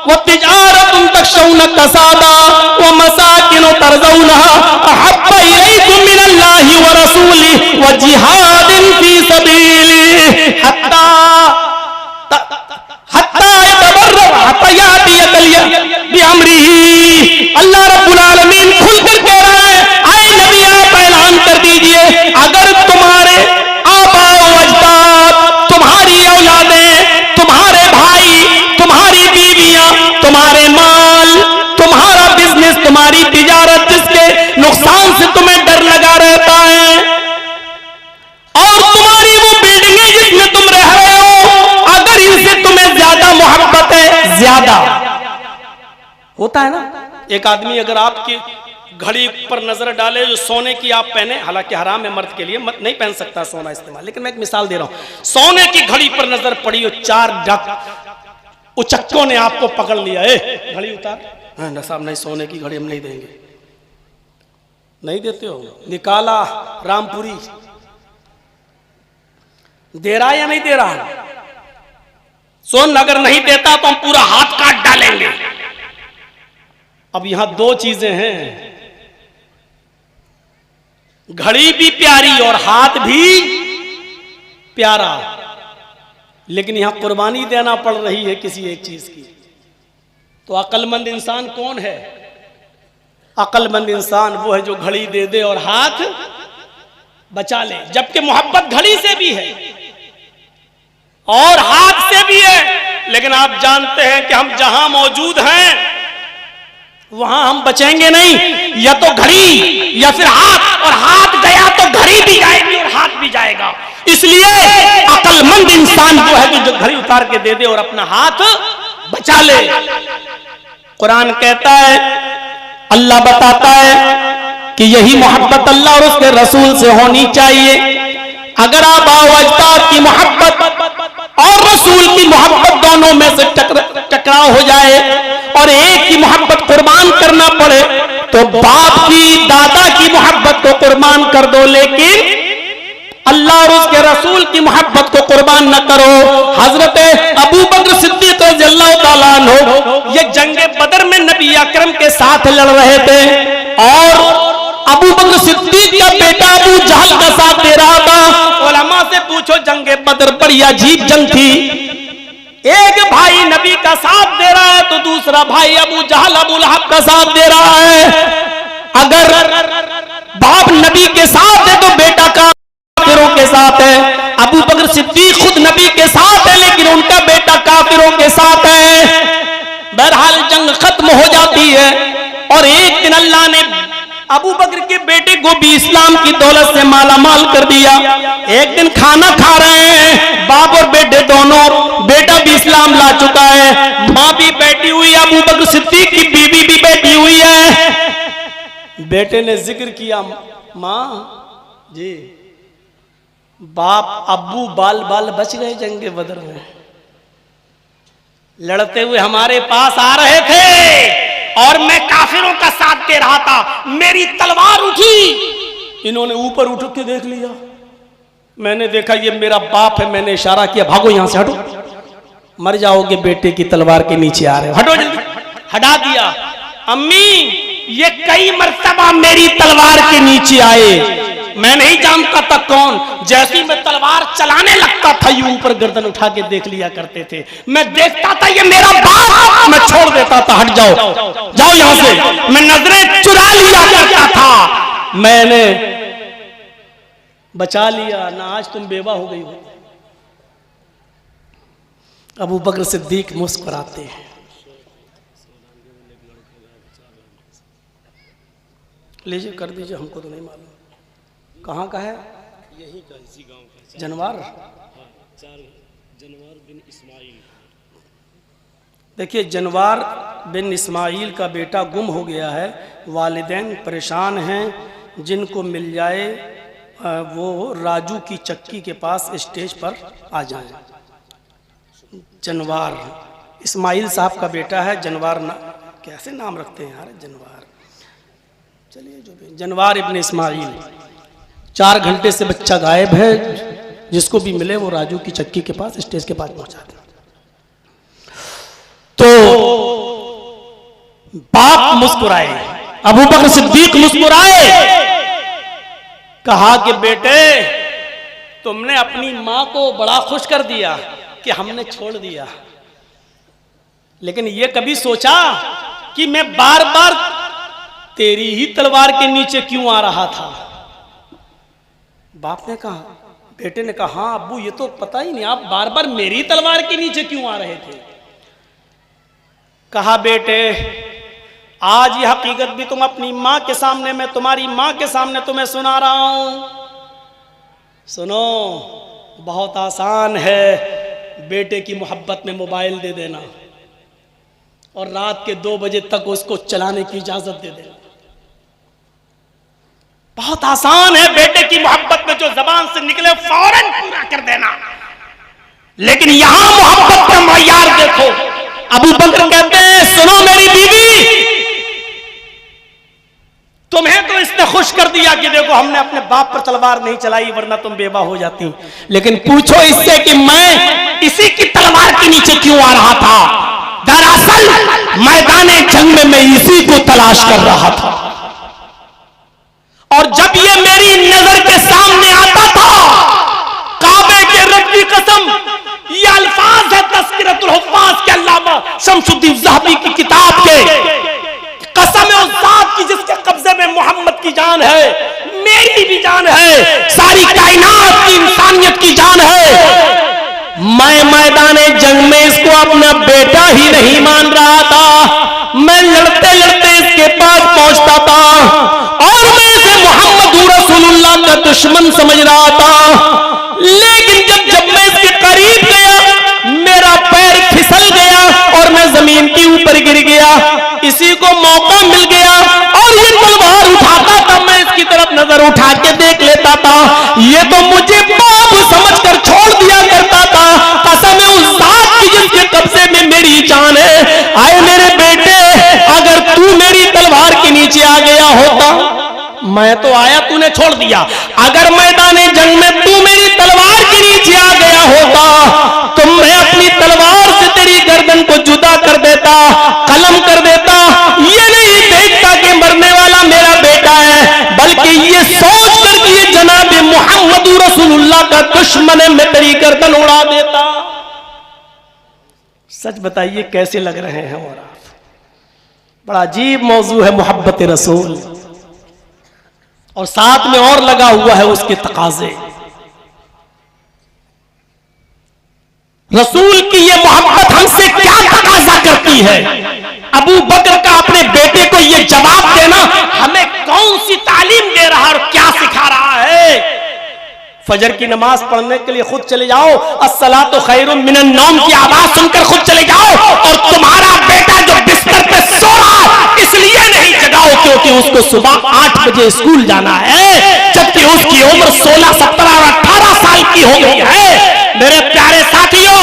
व तिजारतुन तख़शौना कसादहा व मसाकिन तर्ज़ौनहा अहब्बा इलैकुम मिनल्लाहि व रसूलिहि व जिहादिन फी सबीलिहि हत्ता अल्लाह रब्बुल आलमीन खुलकर कह रहा है, आए नबी आप ऐलान कर दीजिए, अगर तुम्हारे आबा व अजदाद, तुम्हारी औलादें, होता है ना, एक आदमी अगर आपकी घड़ी पर नजर डाले जो सोने की आप पहने, हालांकि हराम है मर्द के लिए, मत नहीं पहन सकता सोना इस्तेमाल, लेकिन मैं एक मिसाल दे रहा हूं, सोने की घड़ी पर नजर पड़ी और 4 डक उचक्कों ने आपको पकड़ लिया, ए घड़ी उतार, ना साहब नहीं, सोने की घड़ी हम नहीं देंगे, नहीं देते हो, निकाला रामपुरी, दे रहा या नहीं दे रहा, सोन अगर नहीं देता तो हम पूरा हाथ काट डालेंगे। अब यहां 2 चीजें हैं, घड़ी भी प्यारी और हाथ भी प्यारा, लेकिन यहां कुर्बानी देना पड़ रही है किसी एक चीज की। तो अक्लमंद इंसान कौन है? अक्लमंद इंसान वो है जो घड़ी दे दे और हाथ बचा ले, जबकि मोहब्बत घड़ी से भी है और हाथ से भी है, लेकिन आप जानते हैं कि हम जहां मौजूद हैं वहां हम बचेंगे नहीं, या तो घड़ी या फिर हाथ, और हाथ गया तो घड़ी भी जाएगी और हाथ भी जाएगा। इसलिए अक्लमंद इंसान वो है जो घड़ी उतार के दे दे और अपना हाथ बचा ले। कुरान कहता है, अल्लाह बताता है कि यही मोहब्बत अल्लाह और उसके रसूल से होनी चाहिए। अगर आप अजदाद की मोहब्बत और रसूल की मोहब्बत दोनों में से टकराव हो जाए और एक की मोहब्बत कुर्बान करना पड़े तो बाप की, दादा की मोहब्बत को कुर्बान कर दो, लेकिन अल्लाह और उसके रसूल की मोहब्बत को कुर्बान न करो। हजरत अबू बकर सिद्दीक रज़ियल्लाहु ताला अन्हु ये जंगे बदर में नबी अकरम के साथ लड़ रहे थे और अबू बकर सिद्दीक का बेटा अबू जहल का साथ दे रहा था। उलमा से पूछो, जंगे बदर बड़ी अजीब जंग थी, एक भाई नबी का साथ दे रहा है तो दूसरा भाई अबू जहल अबू लहब का साथ दे रहा है। अगर बाप नबी के साथ है तो बेटा काफिरों के साथ है। अबू बकर सिद्दीक खुद नबी के साथ है लेकिन उनका बेटा काफिरों के साथ है। बहरहाल जंग खत्म हो जाती है और एक दिन अल्लाह ने अबू बकर के बेटे को भी इस्लाम की दौलत से माला माल कर दिया। एक दिन खाना खा रहे हैं बाप और बेटे दोनों, बेटा भी इस्लाम ला चुका है, माँ भी बैठी हुई है, अबू बकर सिद्दीक की बीवी भी बैठी हुई है। बेटे ने जिक्र किया, माँ जी बाप अब्बू बाल बाल बच गए जंगे बदर में, लड़ते हुए हमारे पास आ रहे थे और मैं काफिरों का साथ दे रहा था, मेरी तलवार उठी, इन्होंने ऊपर उठ के देख लिया, मैंने देखा ये मेरा बाप है, मैंने इशारा किया भागो यहां से, हटो, मर जाओगे बेटे की तलवार के नीचे आ रहे हो, हटो जल्दी, हटा दिया। अम्मी ये कई मर्तबा मेरी तलवार के नीचे आए, मैं नहीं जानता था कौन, जैसे मैं तलवार चलाने लगता था ये ऊपर गर्दन उठा के देख लिया करते थे, मैं देखता था ये मेरा बाप, मैं छोड़ देता था, हट जाओ जाओ यहां से, मैं नजरें चुरा लिया करता था, मैंने बचा लिया ना, आज तुम बेवा हो गई हो। अबू बकर सिद्दीक मुस्कुराते हैं। लीजिए कर दीजिए, हमको तो नहीं मालूम कहाँ का है, यही का, इसी गांव का, जनवार, जनवार बिन इस्माइल। देखिए जनवार बिन इस्माइल का बेटा गुम हो गया है, वालिदैन परेशान हैं, जिनको मिल जाए वो राजू की चक्की के पास स्टेज पर आ जाए। जनवार इस्माइल साहब का बेटा है, जनवार कैसे नाम रखते हैं यार, जनवार, चलिए जो भी, जनवार इब्न इस्माइल। 4 घंटे से बच्चा गायब है, जिसको भी मिले वो राजू की चक्की के पास स्टेज के पास पहुंचा दे। तो बाप मुस्कुराए, अबू बकर सिद्दीक मुस्कुराए, कहा कि बेटे तुमने अपनी मां को बड़ा खुश कर दिया कि हमने छोड़ दिया, लेकिन ये कभी सोचा कि मैं बार बार तेरी ही तलवार के नीचे क्यों आ रहा था? बाप ने कहा, बेटे ने कहा हाँ अब्बू ये तो पता ही नहीं, आप बार बार मेरी तलवार के नीचे क्यों आ रहे थे? कहा बेटे आज ये हकीकत भी तुम अपनी मां के सामने, मैं तुम्हारी मां के सामने तुम्हें सुना रहा हूं, सुनो, बहुत आसान है बेटे की मोहब्बत में मोबाइल दे देना, और रात के 2 बजे तक उसको चलाने की इजाजत दे देना। बहुत आसान है बेटे की मोहब्बत में जो जबान से निकले फौरन पूरा कर देना, लेकिन यहां मोहब्बत का मयार देखो। अबू बकर कहते हैं सुनो मेरी बीवी, तुम्हें तो इसने खुश कर दिया कि देखो हमने अपने बाप पर तलवार नहीं चलाई वरना तुम बेवा हो जाती, लेकिन पूछो इससे कि मैं इसी की तलवार के नीचे क्यों आ रहा था। दरअसल मैदाने जंग में मैं इसी को तलाश कर रहा था, और जब ये मेरी नजर के सामने आता था, काबे के रब की कसम, ये अल्फाज है तज़किरतुल हुफ़्फ़ाज़ के अल्लामा शम्सुद्दीन ज़हबी की किताब के, कसम है उस जात की जिसके कब्जे में मोहम्मद की जान है, मेरी भी जान है, सारी कायनात की इंसानियत की जान है। मैं मैदाने जंग में इसको अपना बेटा ही नहीं मान रहा था, मैं लड़ते लड़ते इसके पास पहुंचता था और मैं इसे मोहम्मद रसूलुल्लाह का दुश्मन समझ रहा था, लेकिन जब मैं इसके करीब गया मेरा पैर फिसल गया और मैं जमीन के ऊपर गिर गया। इसी को मौका मिल गया और ये तलवार उठाता था, मैं इसकी तरफ नजर उठा के देख लेता था, ये तो मुझे बाप समझकर छोड़ दिया करता था। कसम है उस जात की जिसके कब्जे में मेरी जान है। आए मेरे बेटे, अगर तू मेरी तलवार के नीचे आ गया होता, मैं तो आया तूने छोड़ दिया, अगर मैदाने जंग में तू मेरी तलवार के नीचे आ गया होता तो मैं अपनी तलवार से तेरी गर्दन को जुदा कर देता, कलम कर देता। ये नहीं देखता कि मरने वाला मेरा बेटा है, बल्कि ये सोच कर कि ये जनाब मोहम्मद रसूलुल्लाह का दुश्मन है, मैं तेरी गर्दन उड़ा देता। सच बताइए कैसे लग रहे हैं और आप? बड़ा अजीब मौजू है मोहब्बत रसूल, और साथ में और लगा हुआ है उसके तकाजे। रसूल की ये मोहब्बत हमसे क्या तकाजा करती है? अबू बकर का अपने बेटे को ये जवाब देना हमें कौन सी तालीम दे रहा है और क्या सिखा रहा है? फजर की नमाज पढ़ने के लिए खुद चले जाओ, अस्सलातु खैरुम मिनन नौम की आवाज सुनकर खुद चले जाओ, और तुम्हारा बेटा जो बिस्तर पे सो रहा इसलिए नहीं जगाओ क्योंकि उसको सुबह 8 बजे स्कूल जाना है, जबकि उसकी उम्र 16, 17 और 18 साल की हो गई है। मेरे प्यारे साथियों,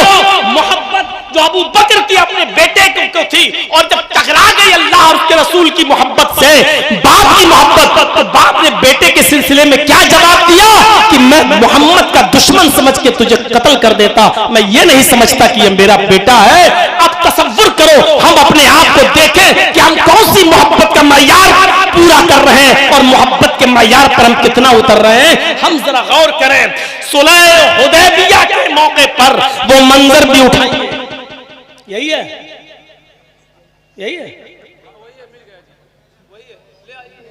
मोहब्बत जो अबू बकर की अपने बेटे को थी, और जब टकरा गई अल्लाह और उसके रसूल की मोहब्बत से बाप की मोहब्बत, तो बाप ने बेटे के सिलसिले में क्या जवाब दिया कि मैं मोहम्मद का दुश्मन समझ के तुझे कत्ल कर देता, मैं ये नहीं समझता कि ये मेरा बेटा है। अब तसव्वुर करो, हम अपने आप को देखें कि हम कौन सी मोहब्बत का मयार पूरा कर रहे हैं और मोहब्बत के मयार पर हम कितना उतर रहे हैं। हम जरा गौर करें, सुलह हुदैबिया के मौके पर वो मंजर भी उठाइए। यही है, यही है।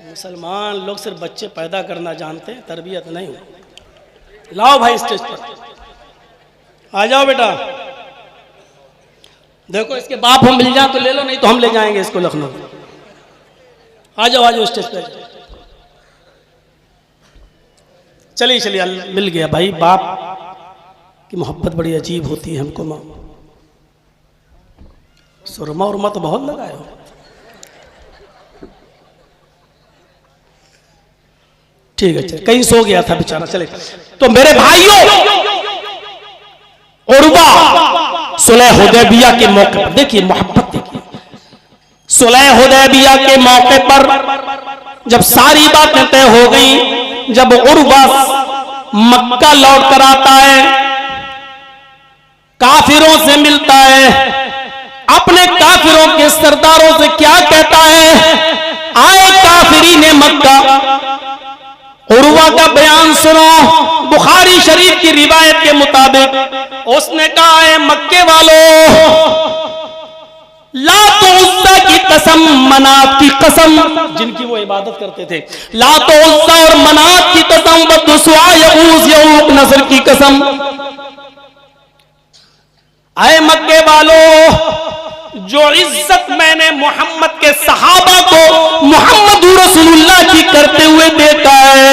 मुसलमान लोग सिर्फ बच्चे पैदा करना जानते हैं, तरबियत नहीं। लाओ भाई स्टेज पर आ जाओ बेटा। देखो इसके बाप हम मिल जाए तो ले लो, नहीं तो हम ले जाएंगे इसको लखनऊ। आ जाओ, आ जाओ स्टेज पर। चलिए चलिए, मिल गया भाई। बाप की मोहब्बत बड़ी अजीब होती है। हमको माँ सुरमा उरमा तो बहुत लगाए हो। ठीक है, चल कहीं सो गया था बेचारा। चले तो मेरे भाइयों, उर्वा सुलह हुदैबिया के मौके पर देखिए मोहब्बत, देखिए सुलह हुदैबिया के मौके पर जब सारी बातें तय हो गई, जब उर्वा मक्का लौट कर आता है, काफिरों से मिलता है, अपने काफिरों के सरदारों से क्या कहता है, आए काफिरीने मक्का, उर्वा का बयान सुनो। बुखारी शरीफ की रिवायत के मुताबिक उसने कहा है, मक्के वालों, लात उज़्ज़ा की कसम, मनात की कसम, जिनकी वो इबादत करते थे, लात उज़्ज़ा और मनात की कसम, बदुस्वा यऊस यऊक नसर की कसम, आए मक्के वालों, जो इज्जत मैंने मोहम्मद के सहाबा को मोहम्मद रसूलुल्लाह की करते हुए देखा है,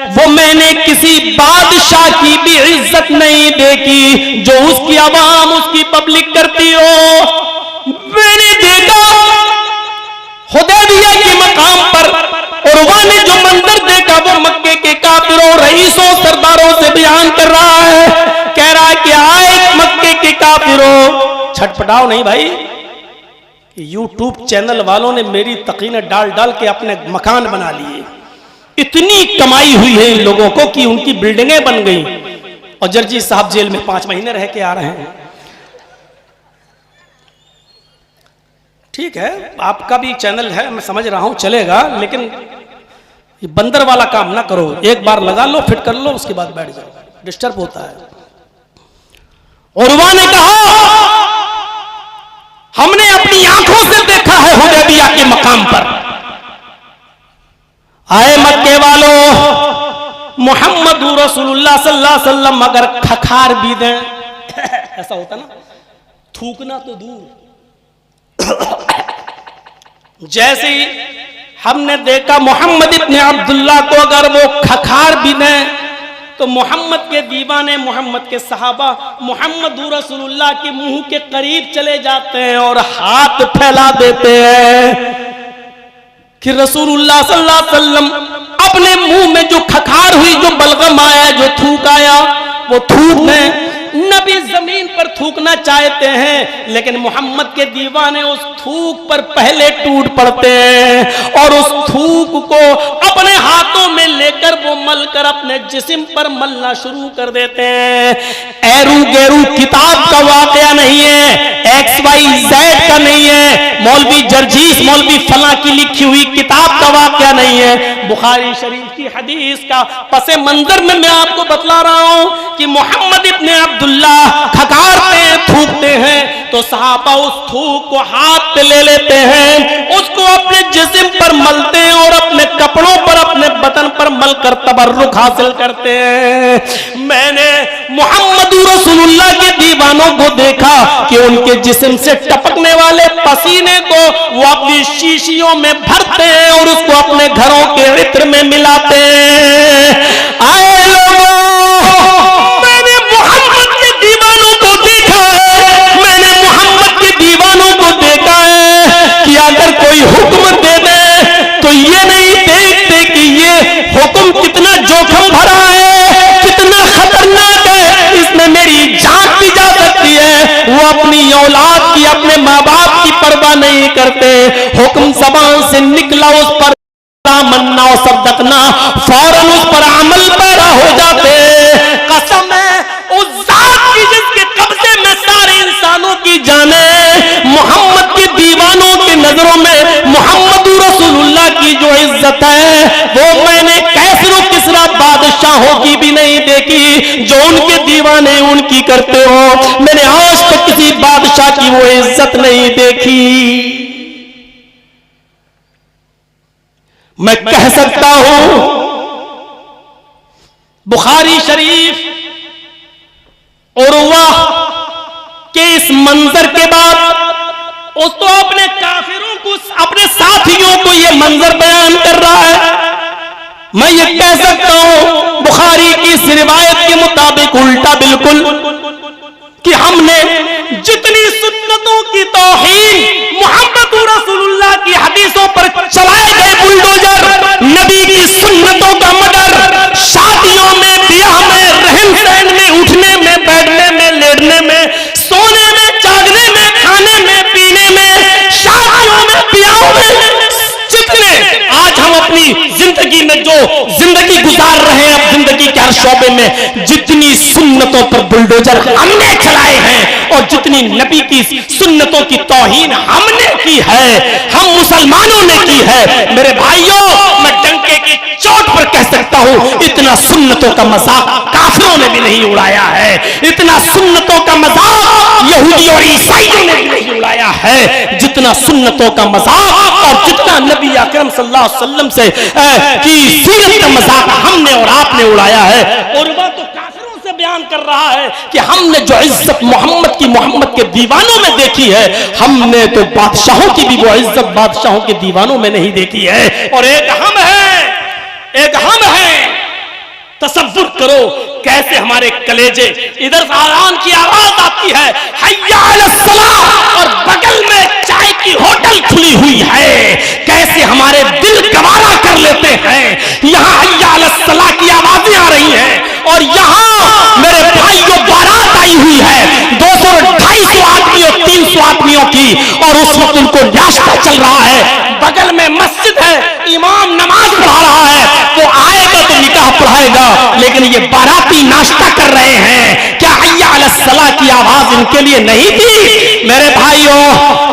वो मैंने किसी बादशाह की भी इज्जत नहीं देखी जो उसकी आवाम, उसकी पब्लिक करती हो। मैंने देखा रईसों सरदारों से बयान कर रहा है, कह रहा है कि आए मक्के के काफिरों, छटपटाओ नहीं भाई। यूट्यूब चैनल वालों ने मेरी तकीनें डाल डाल के अपने मकान बना लिए, इतनी कमाई हुई है इन लोगों को कि उनकी बिल्डिंगें बन गई, और जर्जी साहब जेल में 5 महीने रह के आ रहे हैं। ठीक है, आपका भी चैनल है, मैं समझ रहा हूं, चलेगा, लेकिन ये बंदर वाला काम ना करो। एक बार लगा लो, फिट कर लो, उसके बाद बैठ जाओ, डिस्टर्ब होता है। उर्वा ने कहा हमने अपनी आंखों से देखा है हुदैबिया के मकाम पर, आए मक्के वालों, मोहम्मद रसूलुल्लाह सल्लल्लाहु अलैहि वसल्लम अगर खखार भी दें ऐसा होता ना, थूकना तो दूर, जैसे ही हमने देखा मोहम्मद इब्ने अब्दुल्लाह को अगर वो खखार भी दें तो मोहम्मद के दीवाने, मोहम्मद के सहाबा मोहम्मद रसूलुल्लाह के मुंह के करीब चले जाते हैं और हाथ फैला देते हैं कि रसूलुल्लाह सल्लल्लाहु अलैहि वसल्लम अपने मुंह में जो खखार हुई, जो बलगम आया, जो थूक आया, वो थूक में नबी जमीन पर थूकना चाहते हैं, लेकिन मोहम्मद के दीवाने उस थूक पर पहले टूट पड़ते हैं और उस थूक को अपने हाथों में लेकर वो मलकर अपने जिस्म पर मलना शुरू कर देते हैं। एरू गेरू किताब का वाकया नहीं है, XYZ का नहीं है, मौलवी जर्जीस मौलवी फला की लिखी हुई किताब का वाकया नहीं है, बुखारी शरीफ की हदीस का पसे मंजर में मैं आपको बतला रहा हूं कि मोहम्मद इब्ने अब्दुल्लाह खकारते हैं, थूकते हैं, तो सहाबा उस थूक को हाथ पे ले लेते हैं, उसको अपने जिस्म पर मलते हैं और अपने कपड़ों पर, अपने बदन पर मलकर तबर्रुक हासिल करते हैं। मैंने मोहम्मद रसूलुल्लाह के दीवानों को देखा कि उनके जिस्म से टपकने वाले पसीने को वो अपनी शीशियों में भरते हैं और उसको अपने घरों के इत्र में मिलाते हैं। आए लोगों, मैंने मोहम्मद के दीवानों को देखा है, मैंने मोहम्मद के दीवानों को देखा है कि अगर कोई हुक्म दे दे तो ये नहीं देखते कि ये हुक्म कितना जोखिम भरा है, कितना खतरनाक है, इसमें मेरी जान भी जा सकती है। वो अपनी औलाद की, अपने माँ बाप की परवाह नहीं करते, हुक्म ज़बान से निकला उस पर मन्ना और सद्दकना, फौरन उस पर अमल पैदा हो जाते। कसम है उस जात की जिसके कब्जे में सारे इंसानों की जाने, मोहम्मद के दीवानों की नजरों में मोहम्मद रसूलुल्लाह की जो इज्जत है वो मैंने कैसरो किसरा बादशाहों की भी नहीं देखी, जो उनके दीवाने उनकी करते हो। मैंने आज तक किसी बादशाह की वो इज्जत नहीं देखी। मैं कह सकता हूं बुखारी शरीफ उर्वा के इस मंजर के बाद उस तो अपने काफिरों को, अपने साथियों को यह मंजर बयान कर रहा है। मैं ये कह सकता हूं बुखारी की इस रिवायत के मुताबिक उल्टा बिल्कुल कि हमने जितनी सुन्नतों की तौहीन, मोहम्मद रसूलुल्लाह की हदीसों पर चलाए गए बुलडोजर, नबी की सुन्नतों का मर्डर, शादियों में, ब्याह में, रहन सहन में, उठने में, बैठने में, लेटने में, सोने में, जागने में, खाने में, पीने में, शादियों में, ब्याहों में, जितने आज हम अपनी जिंदगी में जो जिंदगी गुजार रहे हैं, अब जिंदगी के हर शोबे में जितनी सुन्नतों पर बुलडोजर हमने चलाए हैं और जितनी नबी की सुन्नतों की तौहीन हमने की है, हम मुसलमानों ने की है, मेरे भाइयों, मैं डंके की चोट पर कह सकता हूं, इतना सुन्नतों का मजाक काफिरों ने भी नहीं उड़ाया है, इतना सुन्नतों का मजाक यहूदी और ईसाइयों ने भी नहीं उड़ाया है जितना सुन्नतों का मजाक और जितना नबी अकरम सल्लल्लाहु अलैहि वसल्लम से की सीरत का मजाक हमने और आपने उड़ाया है। और वह तो काफिरों से बयान कर रहा है कि हमने जो इज्जत मोहम्मद की, मोहम्मद के दीवानों में देखी है, हमने तो बादशाहों की भी वो इज्जत बादशाहों के दीवानों में नहीं देखी है। और एक हम है, तसव्वुर करो कैसे हमारे कलेजे, इधर आज़ान की आवाज आती है हय्या अलस सलाह और बगल में चाय की होटल खुली हुई है, कैसे हमारे दिल गवारा कर लेते हैं। यहाँ हय्या अलस सलाह की आवाजें आ उस वक्त उनको नाश्ता चल रहा है, बगल में मस्जिद है, इमाम नमाज पढ़ा रहा है, वो आएगा तो निकाह पढ़ाएगा, लेकिन ये बाराती नाश्ता कर रहे हैं। क्या हय्या अलस सलाह की आवाज इनके लिए नहीं थी? मेरे भाइयों,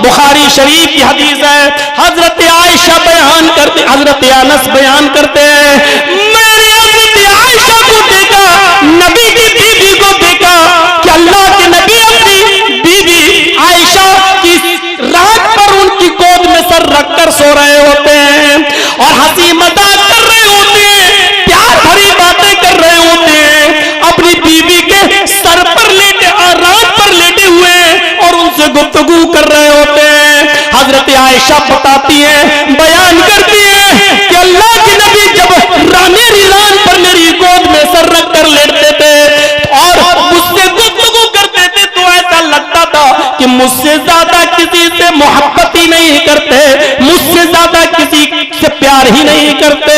बुखारी शरीफ की हदीस है, हजरत आयशा बयान करते, हजरत अनस बयान करते हैं, मैंने हजरत आयशा को देखा, नबी की बीवी को देखा कि अल्लाह के नबी अपनी बीवी आयशा की रात पर उनकी गोद में सर रखकर सो रहे होते हैं और हंसी मजाक कर रहे होते हैं, प्यार भरी बातें कर रहे होते हैं, अपनी बीवी के सर पर लेटे, रात पर लेटे हुए और उनसे गुफ्तगू कर रहे होते हैं। हजरत आयशा बताती है, बयान करती है कि अल्लाह के नबी जब मेरी रान पर मेरी गोद में सर रख कर लेटते थे और मुझसे गुफ्तगू करते थे तो ऐसा लगता था कि मुझसे ज्यादा किसी से मोहब्बत ही नहीं करते, मुझसे ज्यादा किसी से प्यार ही नहीं करते।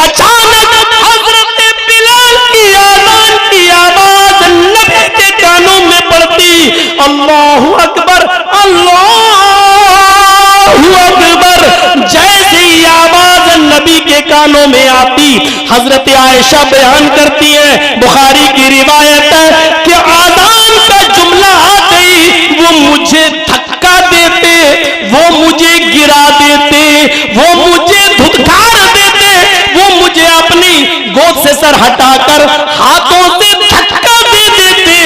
अचानक हजरत बिलाल की आजान की आवाज नबी के कानों में पड़ती, अल्लाहु अकबर अल्लाहु अकबर, जैसे ही आवाज नबी के कानों में आती, हजरत आयशा बयान करती है, बुखारी की रिवायत है कि आजान का जुमला आते ही वो मुझे धक्का देते, वो मुझे गिरा देते, वो मुझे धुतकार देते, वो मुझे अपनी गोद से सर हटाकर हाथों से धक्का दे देते,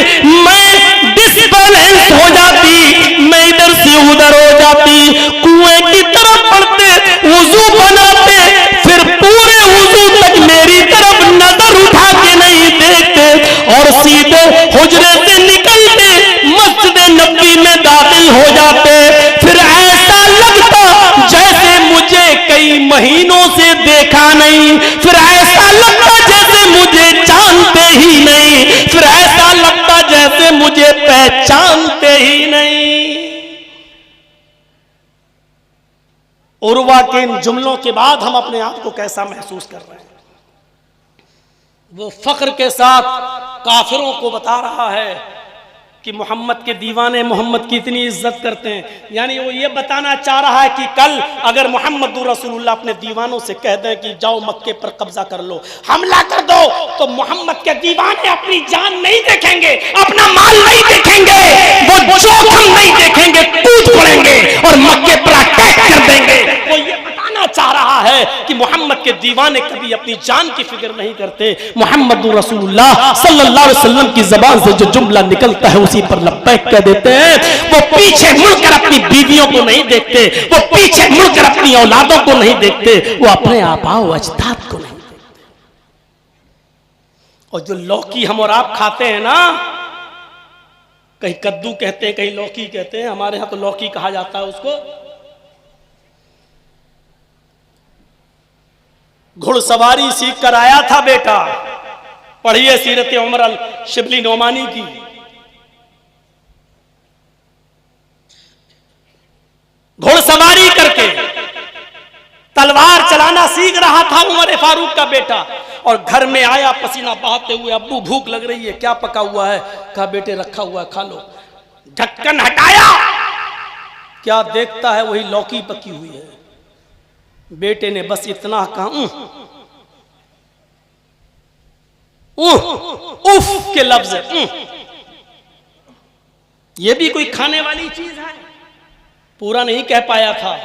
मैं डिसबैलेंस हो जाती, मैं इधर से उधर हो जाती, कुएं की तरफ पड़ते, वुजू बनाते, फिर पूरे वुजू तक मेरी तरफ नजर उठा के नहीं देखते और सीधे हुजरे से निकलते मस्जिद नबी में दाखिल हो जाते। फिर ऐसा लगता जैसे मुझे कई महीनों से देखा नहीं, फिर ऐसा लगता जैसे मुझे जानते ही नहीं, फिर ऐसा लगता जैसे मुझे पहचानते ही नहीं। उर्वा के इन जुमलों के बाद हम अपने आप को कैसा महसूस कर रहे हैं? वो फख्र के साथ काफिरों को बता रहा है कि मोहम्मद के दीवाने मोहम्मद की इतनी इज्जत करते हैं, यानी वो ये बताना चाह रहा है कि कल अगर मोहम्मद रसूलुल्लाह अपने दीवानों से कह दें कि जाओ मक्के पर कब्जा कर लो, हमला कर दो, तो मोहम्मद के दीवाने अपनी जान नहीं देखेंगे, अपना माल नहीं देखेंगे, वो जोखिम नहीं देखेंगे, कूद पड़ेंगे और मक्के पर अटैक कर देंगे। वो ये बताना चाह रहा है कि मोहम्मद के दीवाने कभी अपनी जान की फिक्र नहीं करते। मोहम्मद रसूलुल्लाह सल्लल्लाहु अलैहि वसल्लम की जुबान से जो जुमला निकलता है उसी पर लब्बैक कह देते हैं। वो पीछे मुड़कर अपनी बीवियों को नहीं देखते, वो पीछे मुड़कर अपनी औलादों को नहीं देखते, वो अपने आबाओ अजदाद को नहीं देखते। और जो लौकी हम और आप खाते हैं ना, कहीं कद्दू कहते हैं, कहीं लौकी कहते हैं, हमारे यहां तो लौकी कहा जाता है उसको। घुड़सवारी सीख कर आया था बेटा, पढ़िए सीरत उमर अल शिबली नोमानी की। घुड़सवारी करके तलवार चलाना सीख रहा था उमर फारूक का बेटा, और घर में आया पसीना बहाते हुए, अब्बू भूख लग रही है, क्या पका हुआ है? कहा बेटे रखा हुआ है खा लो। ढक्कन हटाया, क्या देखता है वही लौकी पकी हुई है। बेटे ने बस इतना कहा, उफ के लफ्ज, ये भी कोई खाने वाली चीज है? पूरा नहीं कह पाया था,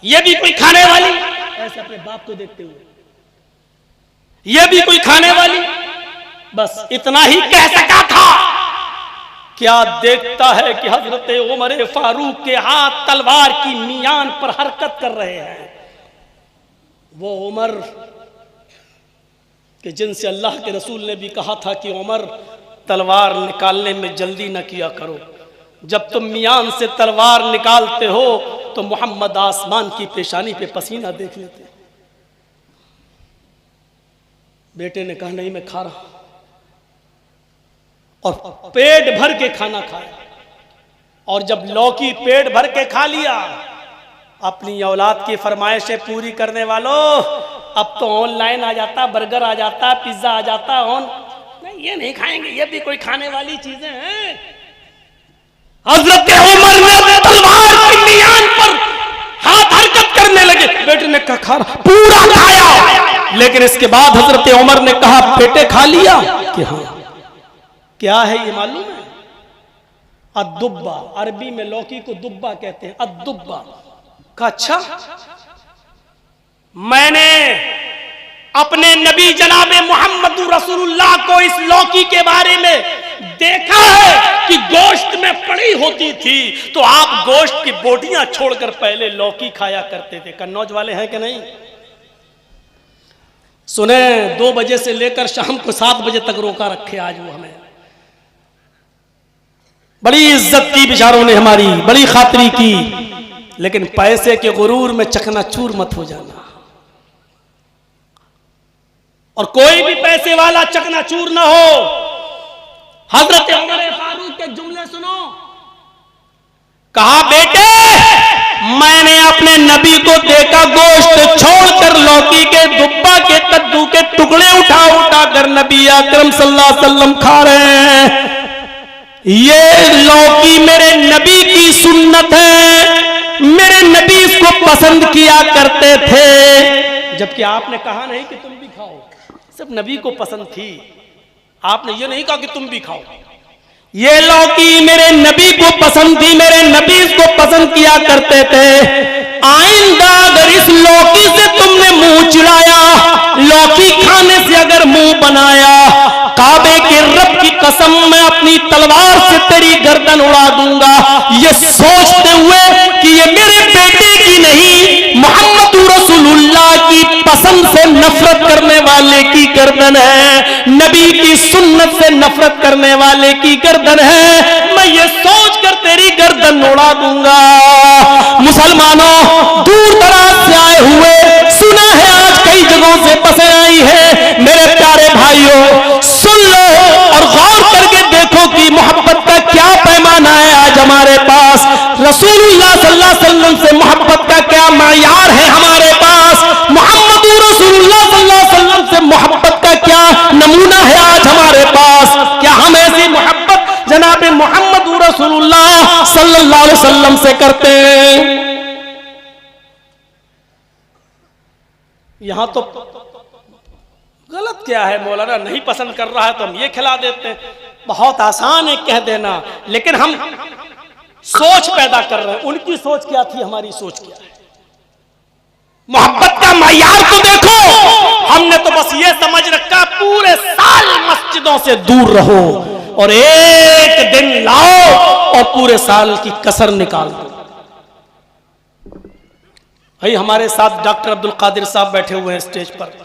ये भी कोई खाने वाली? ऐसे अपने बाप को देखते हुए, ये भी कोई खाने वाली? बस इतना ही कह सका था। क्या देखता है कि हजरत उमर फारूक के हाथ तलवार की मियान पर हरकत कर रहे हैं। वो उमर कि जिनसे अल्लाह के रसूल ने भी कहा था कि उमर तलवार निकालने में जल्दी न किया करो, जब तुम मियान से तलवार निकालते हो तो मोहम्मद आसमान की पेशानी पे पसीना देख लेते। बेटे ने कहा नहीं मैं खा रहा, और पेट भर के खाना खाया। और जब लौकी पेट भर के खा लिया, अपनी औलाद की फरमाइशें पूरी करने वालों, अब तो ऑनलाइन आ जाता, बर्गर आ जाता, पिज्जा आ जाता, नहीं ये नहीं खाएंगे, ये भी कोई खाने वाली चीजें हैं। हजरत उमर ने तलवार की पूरा खाया। लेकिन इसके बाद हजरत उमर ने कहा, बेटे खा लिया? कि हाँ। क्या है ये मालूम है? अद्दुब्बा, अरबी में लौकी को दुब्बा कहते हैं, अद्दुब्बा। का अच्छा, मैंने अपने नबी जनाबे मोहम्मद रसूलुल्लाह को इस लौकी के बारे में देखा है कि गोश्त में पड़ी होती थी, तो आप गोश्त की बोटियां छोड़कर पहले लौकी खाया करते थे। कन्नौज वाले हैं कि नहीं? सुने, 2 बजे से लेकर शाम को 7 बजे तक रोका रखे आज वो हमें। बड़ी इज्जत की बेचारों ने हमारी, बड़ी खातिरी की, लेकिन पैसे के गुरूर में चकनाचूर मत हो जाना। और कोई भी पैसे वाला चकनाचूर ना हो। हजरत उमर फारूक के जुमले सुनो। कहा, बेटे मैंने अपने नबी को देखा गोश्त छोड़कर लौकी के दुब्बा के कद्दू के टुकड़े उठा उठा कर नबी अकरम सल्लल्लाहु अलैहि वसल्लम खा रहे हैं। ये लौकी मेरे नबी की सुन्नत है, मेरे नबी इसको पसंद किया करते थे। जबकि आपने कहा नहीं कि तुम भी खाओ, सब नबी को पसंद थी। आपने ये नहीं कहा कि तुम भी खाओ। ये लौकी मेरे नबी को पसंद थी, मेरे नबी इसको पसंद किया करते थे। आइंदा अगर इस लौकी से तुमने मुंह चिढ़ाया, लौकी खाने से अगर मुंह बनाया, काबे के रब की कसम मैं अपनी तलवार से तेरी गर्दन उड़ा दूंगा। ये सोचते हुए कि ये मेरे बेटे की नहीं, मोहम्मद रसूलुल्लाह की पसंद से नफरत करने वाले की गर्दन है, नबी की सुन्नत से नफरत करने वाले की गर्दन है, मैं ये सोच कर तेरी गर्दन उड़ा दूंगा। मुसलमानों, दूर दराज से आए हुए, सुना है आज कई जगहों से बसें आई है, मेरे प्यारे भाइयों सुन लो और गौर करके देखो कि मोहब्बत का क्या पैमाना है आज हमारे पास। रसूलुल्लाह सल्लल्लाहु अलैहि वसल्लम से मोहब्बत का क्या मायार है हमारे पास। मोहम्मद रसूलुल्लाह सल्लल्लाहु अलैहि वसल्लम से मोहब्बत का क्या नमूना है आज हमारे पास। क्या हम ऐसी मोहब्बत जनाब मोहम्मद रसूलुल्लाह सल्लल्लाहु अलैहि वसल्लम से करते हैं? यहां तो गलत क्या है, मौलाना नहीं पसंद कर रहा है तो हम ये खिला देते हैं। बहुत आसान है कह देना, लेकिन हम सोच पैदा कर रहे हैं। उनकी सोच क्या थी, हमारी सोच क्या है? मोहब्बत का मायार तो देखो। हमने तो बस ये समझ रखा पूरे साल मस्जिदों से दूर रहो और एक दिन लाओ और पूरे साल की कसर निकाल दो। भाई हमारे साथ डॉक्टर अब्दुल कादिर साहब बैठे हुए हैं स्टेज पर।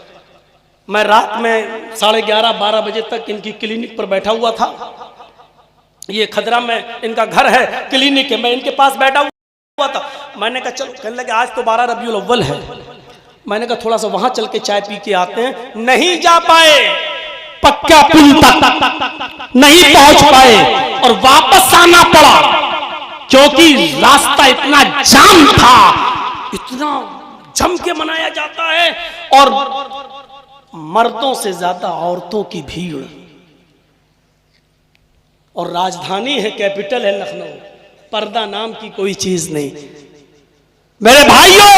मैं रात में 11:30-12 बजे तक इनकी क्लिनिक पर बैठा हुआ था। ये खदरा में इनका घर है, क्लिनिक है, मैं इनके पास बैठा हुआ था। मैंने कहा चलो, कहने लगे आज तो 12 रबीउल अव्वल है। मैंने कहा थोड़ा सा वहां चल के चाय पी के आते हैं। नहीं जा पाए, पक्का पुल तक नहीं पहुंच पाए और वापस आना पड़ा, क्योंकि रास्ता इतना जाम था, इतना जम के मनाया जाता है और मर्दों से ज्यादा औरतों की भीड़। और राजधानी है, कैपिटल है लखनऊ, पर्दा नाम की कोई चीज नहीं। मेरे भाइयों,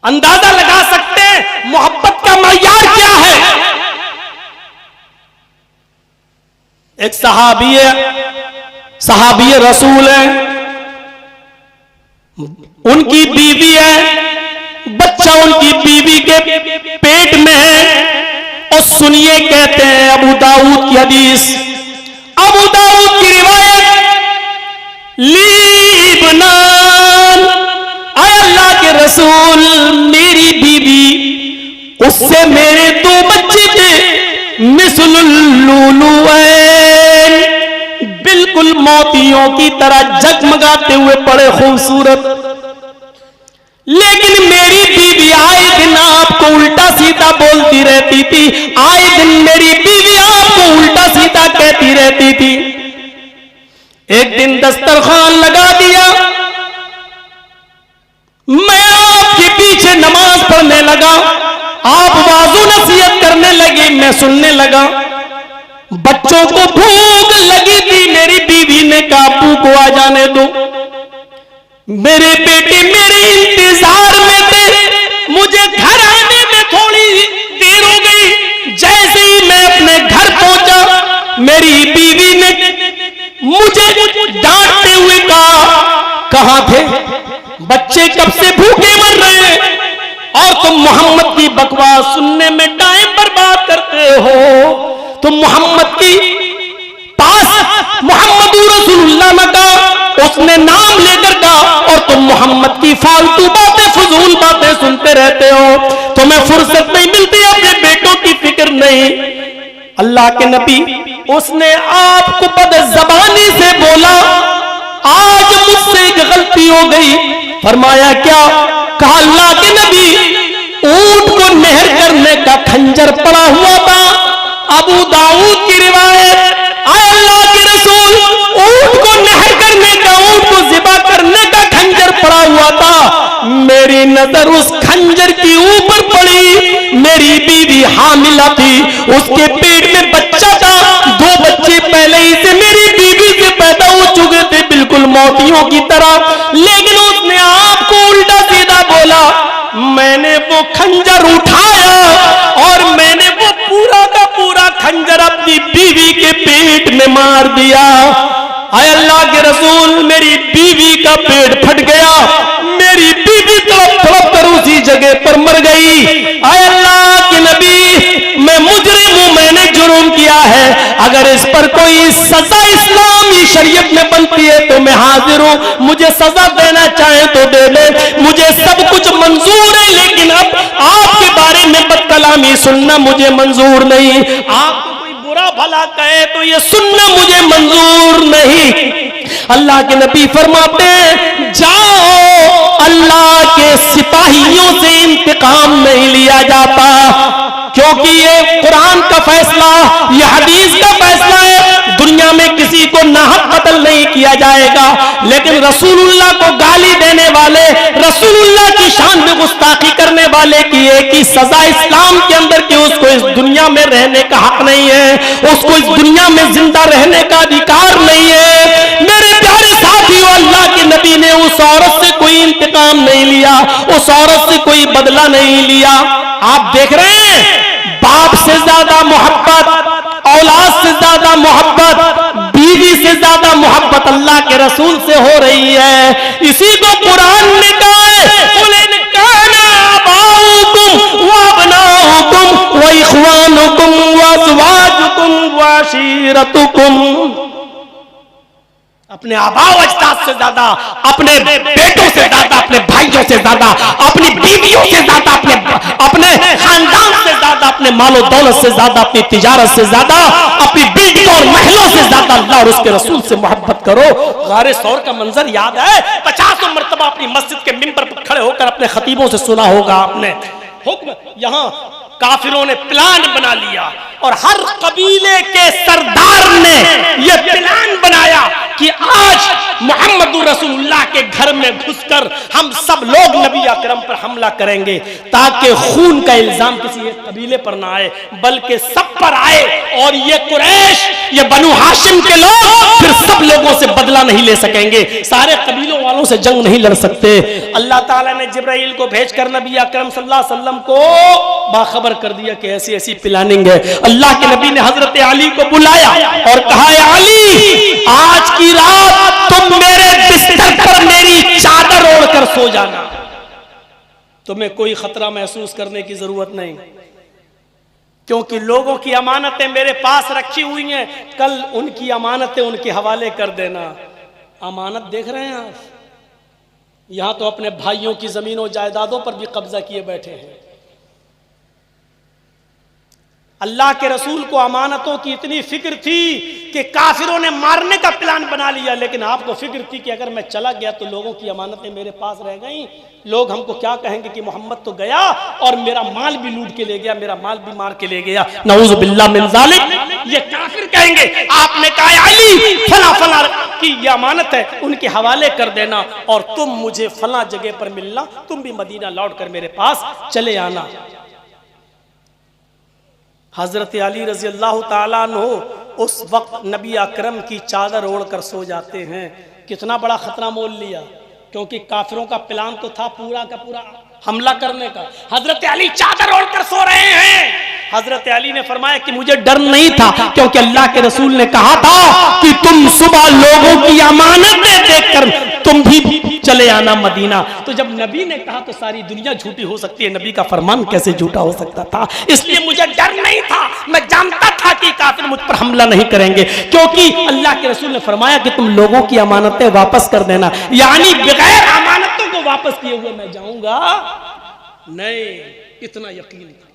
अंदाजा लगा सकते हैं मोहब्बत का मायार क्या है। एक सहाबी रसूल है, उनकी बीवी है, बच्चा उनकी बीवी के पेट में है। और सुनिए, कहते हैं अबू दाऊद की हदीस, अबू दाऊद की रिवायत, लीबनान, आय अल्लाह के रसूल, मेरी बीवी, उससे मेरे 2 बच्चे थे, मिसलुल्लुलुऐन, बिल्कुल मोतियों की तरह जगमगाते हुए बड़े खूबसूरत। लेकिन मेरी बीवी आए दिन आपको उल्टा सीधा बोलती रहती थी, आए दिन मेरी बीवी आपको उल्टा सीधा कहती रहती थी। एक दिन दस्तरखान लगा दिया, मैं आपके पीछे नमाज पढ़ने लगा, आप वाज़ो नसीहत करने लगे, मैं सुनने लगा। बच्चों को भूख लगी थी, मेरी बीवी ने कहा अब्बू को आ जाने दो, मेरे बेटे मेरे इंतजार तुम मोहम्मद की पास मोहम्मद रसूलुल्लाह ने कहा, उसने नाम लेकर कहा, और तुम मोहम्मद की फालतू बातें, फजूल बातें सुनते रहते हो, तुम्हें फुर्सत नहीं मिलती, अपने बेटों की फिक्र नहीं। अल्लाह के नबी उसने आपको बदज़बानी से बोला, आज मुझसे एक गलती हो गई। फरमाया क्या? कहा अल्लाह के नबी ऊंट को नहर करने का खंजर पड़ा हुआ था। अबू दाऊद की रिवायत, आए अल्लाह के रसूल, ऊंट को नहर करने का, ऊंट को ज़िबा करने का खंजर पड़ा हुआ था। मेरी नजर उस खंजर की ऊपर पड़ी। मेरी बीवी हामिला थी, उसके पेट में बच्चा था, 2 बच्चे पहले ही से मेरी बीवी से पैदा हो चुके थे, बिल्कुल मोतियों की तरह। लेकिन उसने आपको उल्टा सीधा बोला। मैंने वो खंजर उठाया और मैंने वो पूरा का पूरा खंजर अपनी बीवी के पेट में मार दिया। आय अल्लाह के रसूल, मेरी बीवी का पेट फट गया, मेरी बीवी तड़प तड़प कर उसी जगह पर मर गई। आय अल्लाह के नबी, मैं मुजरिम हूं, मैंने जुर्म किया है, अगर इस पर कोई सजा इस्लामी शरीयत में बनती है तो मैं हाजिर हूं, मुझे सजा देना चाहे तो दे दे, मुझे सब कुछ मंजूर है, लेकिन अब आपके बारे में बदकलामी सुनना मुझे मंजूर नहीं। आपको कोई बुरा भला कहे तो ये सुनना मुझे मंजूर नहीं। अल्लाह के नबी फरमाते, जाओ, अल्लाह के सिपाहियों से इंतकाम नहीं लिया जाता, क्योंकि ये कुरान का फैसला, ये हदीस का फैसला है। दुनिया में किसी को नाहक कत्ल नहीं किया जाएगा, लेकिन रसूलुल्लाह को गाली देने वाले, रसूलुल्लाह की शान में गुस्ताखी करने वाले की एक ही सजा इस्लाम के अंदर कि उसको इस दुनिया में रहने का हक नहीं है, उसको इस दुनिया में जिंदा रहने का अधिकार नहीं है। मेरे प्यारे साथियों, अल्लाह के नबी ने उस औरत से कोई इंतकाम नहीं लिया, उस औरत से कोई बदला नहीं लिया। आप देख रहे हैं, बाप से ज्यादा मोहब्बत, औलाद से ज्यादा मोहब्बत, बीवी से ज्यादा मोहब्बत अल्लाह के रसूल से हो रही है। इसी को कुरान ने कहा है, कुल काना अबाउकुम व अबनाउकुम व इख्वानुकुम व अज़वाजुकुम व अशीरतुकुम। अपने आबाओ अजदाद से ज्यादा, अपने बेटों से ज्यादा, अपने भाइयों से ज्यादा, अपनी बीवियों से ज्यादा, अपने खानदान से ज्यादा, अपने मालो दौलत से ज्यादा, अपनी तिजारत से ज्यादा, अपनी बिल्डिंगों और महलों से ज्यादा अल्लाह और उसके रसूल से मोहब्बत करो। गारे सौर का मंजर याद है, 50 मरतबा अपनी मस्जिद के मिंबर पर खड़े होकर अपने खतीबों से सुना होगा आपने। हुक्म, यहाँ काफिरों ने प्लान बना लिया और हर कबीले के सरदार ने यह प्लान बनाया कि आज मोहम्मद रसूलुल्लाह के घर में घुसकर हम सब लोग नबी अकरम पर हमला करेंगे, ताकि खून का इल्जाम किसी एक कबीले पर ना आए, बल्कि सब पर आए। और ये कुरैश, ये बनु हाशिम के लोग फिर सब लोगों से बदला नहीं ले सकेंगे, सारे कबीलों वालों से जंग नहीं लड़ सकते। अल्लाह ताला ने जिब्राइल को भेजकर नबी अकरम सल्लल्लाहु अलैहि वसल्लम को बाखबर कर दिया कि ऐसी ऐसी प्लानिंग है। अल्लाह के नबी ने हजरत अली को बुलाया और कहा, अली, आज की रात तुम मेरे बिस्तर पर मेरी चादर ओढ़कर सो जाना, तुम्हें कोई खतरा महसूस करने की जरूरत नहीं, क्योंकि लोगों की अमानतें मेरे पास रखी हुई हैं, कल उनकी अमानतें उनके हवाले कर देना। अमानत देख रहे हैं आप, यहां तो अपने भाइयों की जमीनों जायदादों पर भी कब्जा किए बैठे हैं। अल्लाह के रसूल को अमानतों की इतनी फिक्र थी कि काफिरों ने मारने का प्लान बना लिया, लेकिन आपको फिक्र थी कि अगर मैं चला गया तो लोगों की अमानतें मेरे पास रह गईं, लोग हमको क्या कहेंगे कि मोहम्मद तो गया और मेरा माल भी लूट के ले गया, मेरा माल भी मार के ले गया, नऊज़ु बिल्लाह मिन ज़ालिक। ये काफिर कहेंगे आपने कहा अली फला फला की ये अमानत है, उनके हवाले कर देना और तुम मुझे फला जगह पर मिलना, तुम भी मदीना लौट कर मेरे पास चले आना। हजरत अली रजी अल्लाह ताला अन्हु उस वक्त नबी अकरम की चादर ओढ़कर सो जाते हैं। कितना बड़ा खतरा मोल लिया, क्योंकि काफिरों का प्लान तो था पूरा का पूरा हमला करने का। हजरत अली चादर ओढ़कर सो रहे हैं। हजरत अली ने फरमाया कि मुझे डर नहीं था, क्योंकि अल्लाह के रसूल ने कहा था कि तुम सुबह लोगों की अमानतें देखकर तुम भी चले आना मदीना। तो जब नबी ने कहा तो सारी दुनिया झूठी हो सकती है, नबी का फरमान कैसे झूठा हो सकता था? इसलिए मुझे डर नहीं था, मैं जानता था कि काफिर मुझ पर हमला नहीं करेंगे, क्योंकि अल्लाह के रसूल ने फरमाया कि तुम लोगों की अमानतें वापस कर देना, यानी बगैर अमानतों को वापस किए हुए मैं जाऊंगा नहीं। इतना यकीन था।